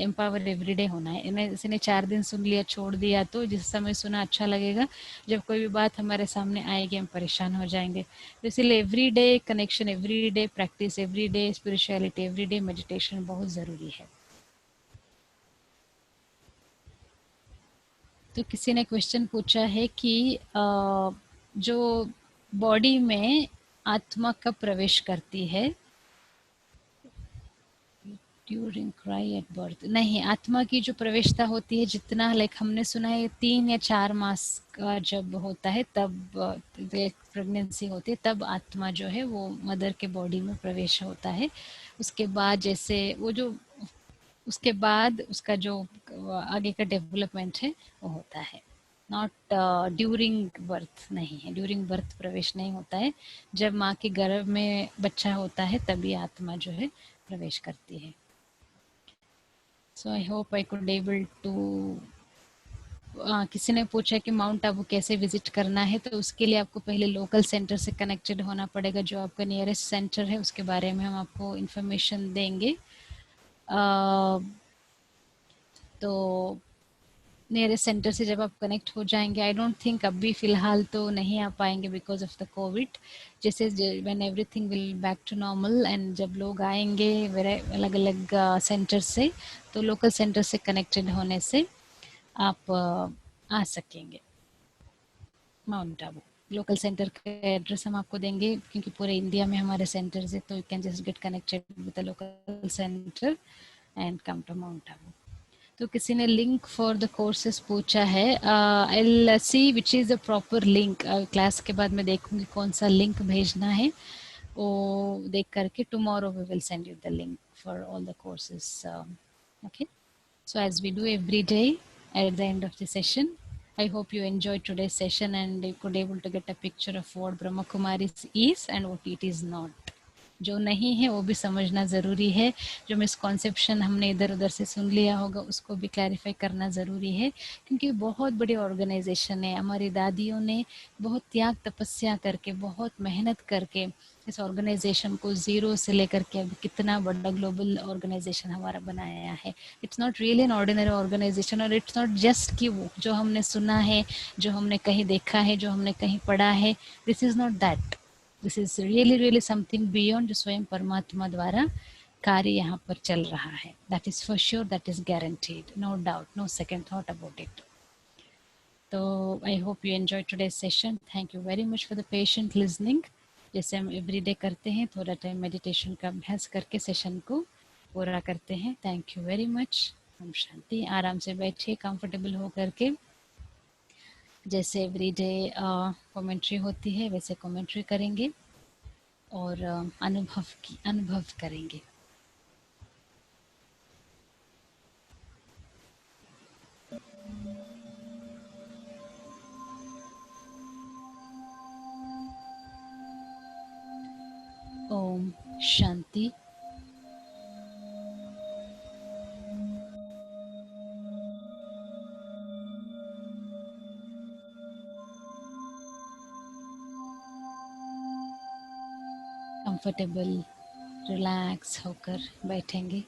Speaker 2: एम्पावर एवरी डे होना है। मैं इसने 4 दिन सुन लिया, छोड़ दिया, तो जिस समय सुना अच्छा लगेगा, जब कोई भी बात हमारे सामने आएगी हम परेशान हो जाएंगे। तो इसीलिए every day connection, every day practice, every day spirituality, every day meditation बहुत ज़रूरी है। तो किसी ने क्वेश्चन पूछा है कि जो बॉडी में आत्मा कब प्रवेश करती है, ड्यूरिंग क्राई एट बर्थ नहीं, आत्मा की जो प्रवेशता होती है जितना लाइक हमने सुना है 3 या 4 मास का जब होता है तब प्रेगनेंसी होती है तब आत्मा जो है वो मदर के बॉडी में प्रवेश होता है। उसके बाद जैसे वो जो उसके बाद उसका जो आगे का डेवलपमेंट है वो होता है। नॉट ड्यूरिंग बर्थ नहीं है, ड्यूरिंग बर्थ प्रवेश नहीं होता है। जब माँ के गर्भ में बच्चा होता है तभी आत्मा जो है प्रवेश करती है। So I hope I could able to किसी ने पूछा कि माउंट आबू कैसे विजिट करना है, तो उसके लिए आपको पहले लोकल सेंटर से कनेक्टेड होना पड़ेगा। जो आपका नियरेस्ट सेंटर है उसके बारे में हम आपको इन्फॉर्मेशन देंगे। तो नियरेस्ट सेंटर से जब आप कनेक्ट हो जाएंगे, आई डोंट थिंक अभी फ़िलहाल तो नहीं आ पाएंगे बिकॉज ऑफ द कोविड। जैसे when everything will back to normal and जब लोग आएंगे अलग अलग सेंटर से, तो लोकल सेंटर से कनेक्टेड होने से आप आ सकेंगे माउंट आबू। लोकल सेंटर का एड्रेस हम आपको देंगे क्योंकि पूरे इंडिया में हमारे सेंटर्स है, तो you can just get connected with the local centre and come to mount Abu. तो किसी ने लिंक फॉर द कोर्सेज पूछा है। I see which is the proper link. Class के बाद मैं देखूंगी कौन सा लिंक भेजना है, वो देख करके tomorrow we will send you the link for all the courses. Okay, so as we do every day at the end of the session, I hope you enjoyed today's session and you could able to get a picture of what Brahma Kumaris is and what it is not. जो नहीं है वो भी समझना ज़रूरी है। जो misconception हमने इधर उधर से सुन लिया होगा उसको भी क्लैरिफाई करना ज़रूरी है, क्योंकि बहुत बड़ी ऑर्गेनाइजेशन है। हमारी दादियों ने बहुत त्याग तपस्या करके, बहुत मेहनत करके इस ऑर्गेनाइजेशन को ज़ीरो से लेकर के अभी कितना बड़ा ग्लोबल ऑर्गेनाइजेशन हमारा बनाया है। It's not really an ordinary organisation, और इट्स नॉट जस्ट कि वो जो हमने सुना है, जो हमने कहीं देखा है, जो हमने कहीं पढ़ा है, this is not that. This is really really something beyond, जो स्वयं परमात्मा द्वारा कार्य यहाँ पर चल रहा है। That is for sure, that is guaranteed, no doubt, no second thought about it. तो I hope you enjoy today's session. Thank you very much for the patient listening. जैसे हम एवरीडे करते हैं, थोड़ा टाइम मेडिटेशन का अभ्यास करके session को पूरा करते हैं। Thank you very much. हम शांति। आराम से बैठिए कंफर्टेबल हो करके। जैसे एवरीडे कमेंट्री होती है वैसे कमेंट्री करेंगे और अनुभव करेंगे। ओम शांति। कंफर्टेबल रिलैक्स होकर बैठेंगे।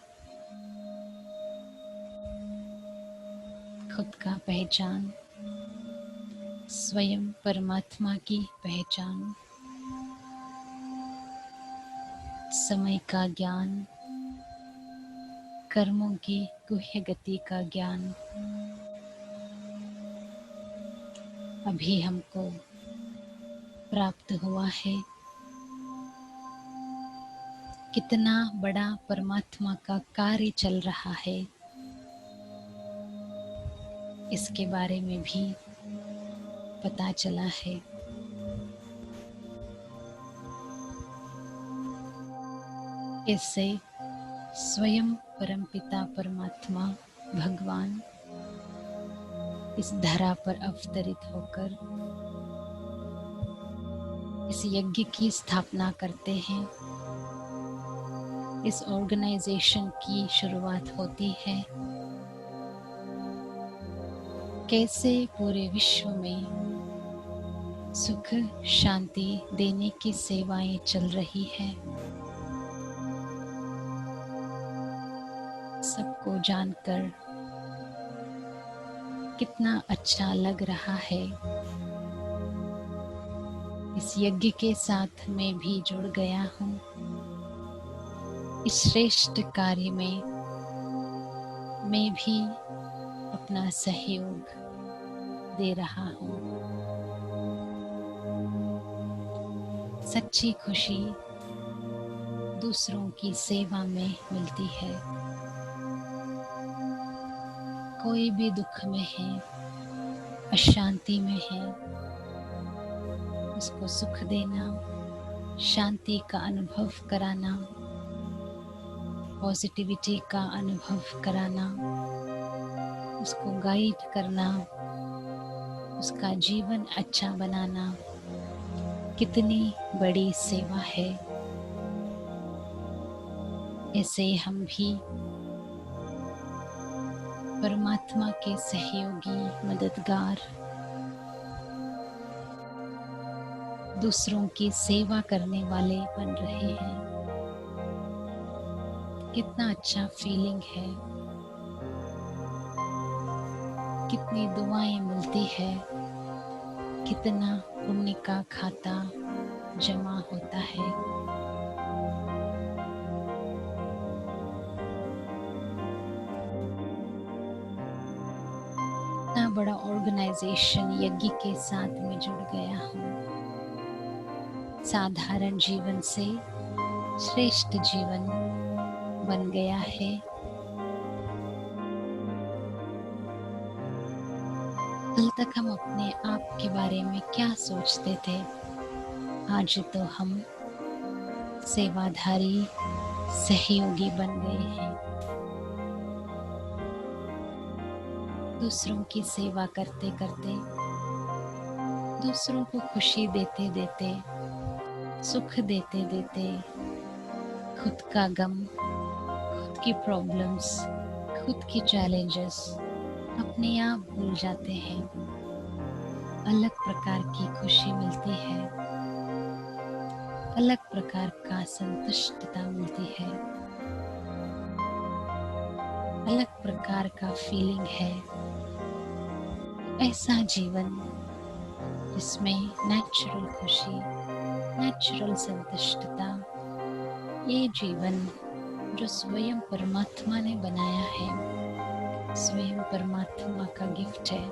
Speaker 2: खुद का पहचान, स्वयं परमात्मा की पहचान, समय का ज्ञान, कर्मों की गुह्य गति का ज्ञान अभी हमको प्राप्त हुआ है। कितना बड़ा परमात्मा का कार्य चल रहा है, इसके बारे में भी पता चला है। इससे स्वयं परमपिता परमात्मा भगवान इस धरा पर अवतरित होकर इस यज्ञ की स्थापना करते हैं। इस ऑर्गेनाइजेशन की शुरुआत होती है। कैसे पूरे विश्व में सुख शांति देने की सेवाएं चल रही है, सबको जानकर कितना अच्छा लग रहा है। इस यज्ञ के साथ मैं भी जुड़ गया हूँ। इस श्रेष्ठ कार्य में मैं भी अपना सहयोग दे रहा हूँ। सच्ची खुशी दूसरों की सेवा में मिलती है। कोई भी दुख में है, अशांति में है, उसको सुख देना, शांति का अनुभव कराना, पॉजिटिविटी का अनुभव कराना, उसको गाइड करना, उसका जीवन अच्छा बनाना कितनी बड़ी सेवा है। ऐसे हम भी परमात्मा के सहयोगी, मददगार, दूसरों की सेवा करने वाले बन रहे हैं। कितना अच्छा फीलिंग है, कितनी दुआएं मिलती है, कितना पुण्य का खाता जमा होता है। इतना बड़ा ऑर्गेनाइजेशन यज्ञ के साथ में जुड़ गया हूँ। साधारण जीवन से श्रेष्ठ जीवन बन गया है। कल तक हम अपने आप के बारे में क्या सोचते थे, आज तो हम सेवाधारी सहयोगी बन गए हैं। दूसरों की सेवा करते करते, दूसरों को खुशी देते देते, सुख देते देते, खुद का गम, खुद की प्रॉब्लम्स, खुद की चैलेंजेस अपने आप भूल जाते हैं। अलग प्रकार की खुशी मिलती है, अलग प्रकार का संतुष्टता मिलती है, अलग प्रकार का फीलिंग है। ऐसा जीवन जिसमें नेचुरल खुशी, नेचुरल संतुष्टता, ये जीवन जो स्वयं परमात्मा ने बनाया है, स्वयं परमात्मा का गिफ्ट है,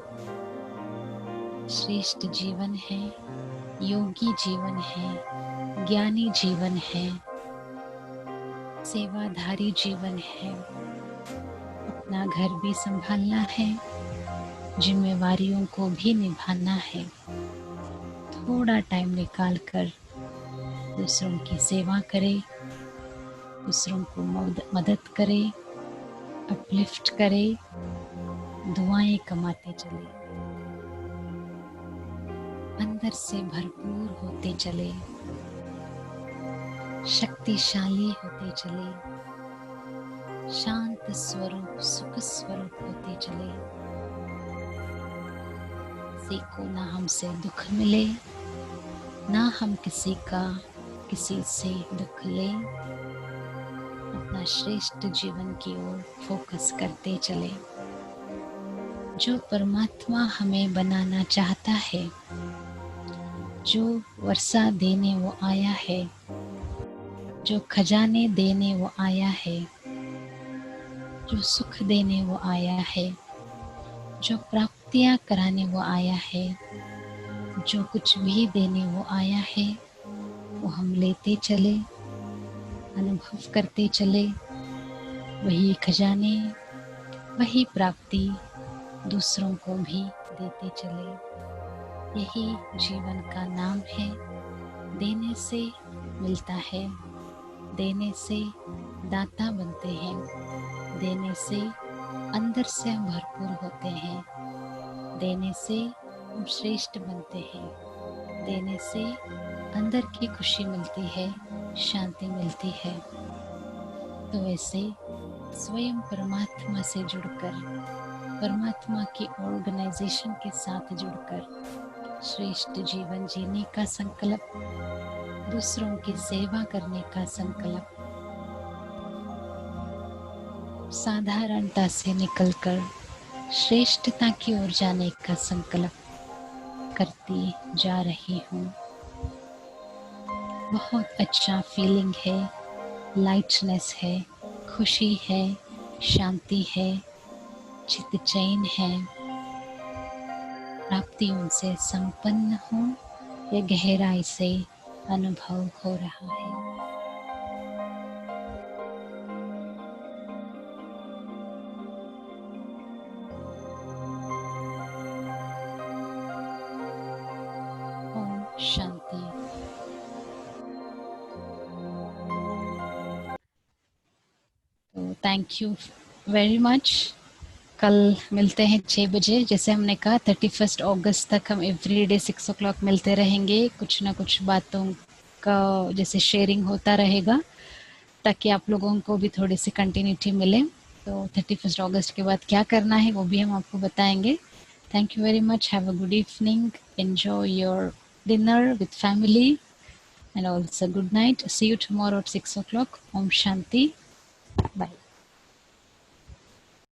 Speaker 2: श्रेष्ठ जीवन है, योगी जीवन है, ज्ञानी जीवन है, सेवाधारी जीवन है। अपना घर भी संभालना है, जिम्मेवारियों को भी निभाना है। थोड़ा टाइम निकाल कर दूसरों की सेवा करे, दूसरों को मदद करे, अपलिफ्ट करे, दुआएं कमाते चले, अंदर से भरपूर होते चले, शक्तिशाली होते चले, शांत स्वरूप, सुख स्वरूप होते चले। किसी को ना हमसे दुख मिले, ना हम किसी से दुख ले। अपना श्रेष्ठ जीवन की ओर फोकस करते चले। जो परमात्मा हमें बनाना चाहता है, जो वर्षा देने वो आया है, जो खजाने देने वो आया है, जो सुख देने वो आया है, जो प्राप्तियां कराने वो आया है, जो कुछ भी देने वो आया है, वो हम लेते चले, अनुभव करते चले। वही खजाने, वही प्राप्ति दूसरों को भी देते चले। यही जीवन का नाम है। देने से मिलता है, देने से दाता बनते हैं, देने से अंदर से हम भरपूर होते हैं, देने से हम श्रेष्ठ बनते हैं, देने से अंदर की खुशी मिलती है, शांति मिलती है। तो ऐसे स्वयं परमात्मा से जुड़कर, परमात्मा की ऑर्गेनाइजेशन के साथ जुड़कर श्रेष्ठ जीवन जीने का संकल्प, दूसरों की सेवा करने का संकल्प, साधारणता से निकलकर श्रेष्ठता की ओर जाने का संकल्प करती जा रही हूँ। बहुत अच्छा फीलिंग है, लाइटनेस है, खुशी है, शांति है, चित्त चैन है। प्राप्तियों से संपन्न हूँ, यह गहराई से अनुभव हो रहा है। Thank you very much. कल मिलते हैं 6 बजे। जैसे हमने कहा 31 अगस्त तक हम एवरीडे 6 o'clock मिलते रहेंगे। कुछ ना कुछ बातों का जैसे शेयरिंग होता रहेगा ताकि आप लोगों को भी थोड़ी सी कंटिन्यूटी मिले। तो 31 अगस्त के बाद क्या करना है वो भी हम आपको बताएंगे। Thank you very much. Have a good evening. Enjoy your dinner with family and also good night. See you tomorrow at 6 o'clock. Om Shanti. Bye.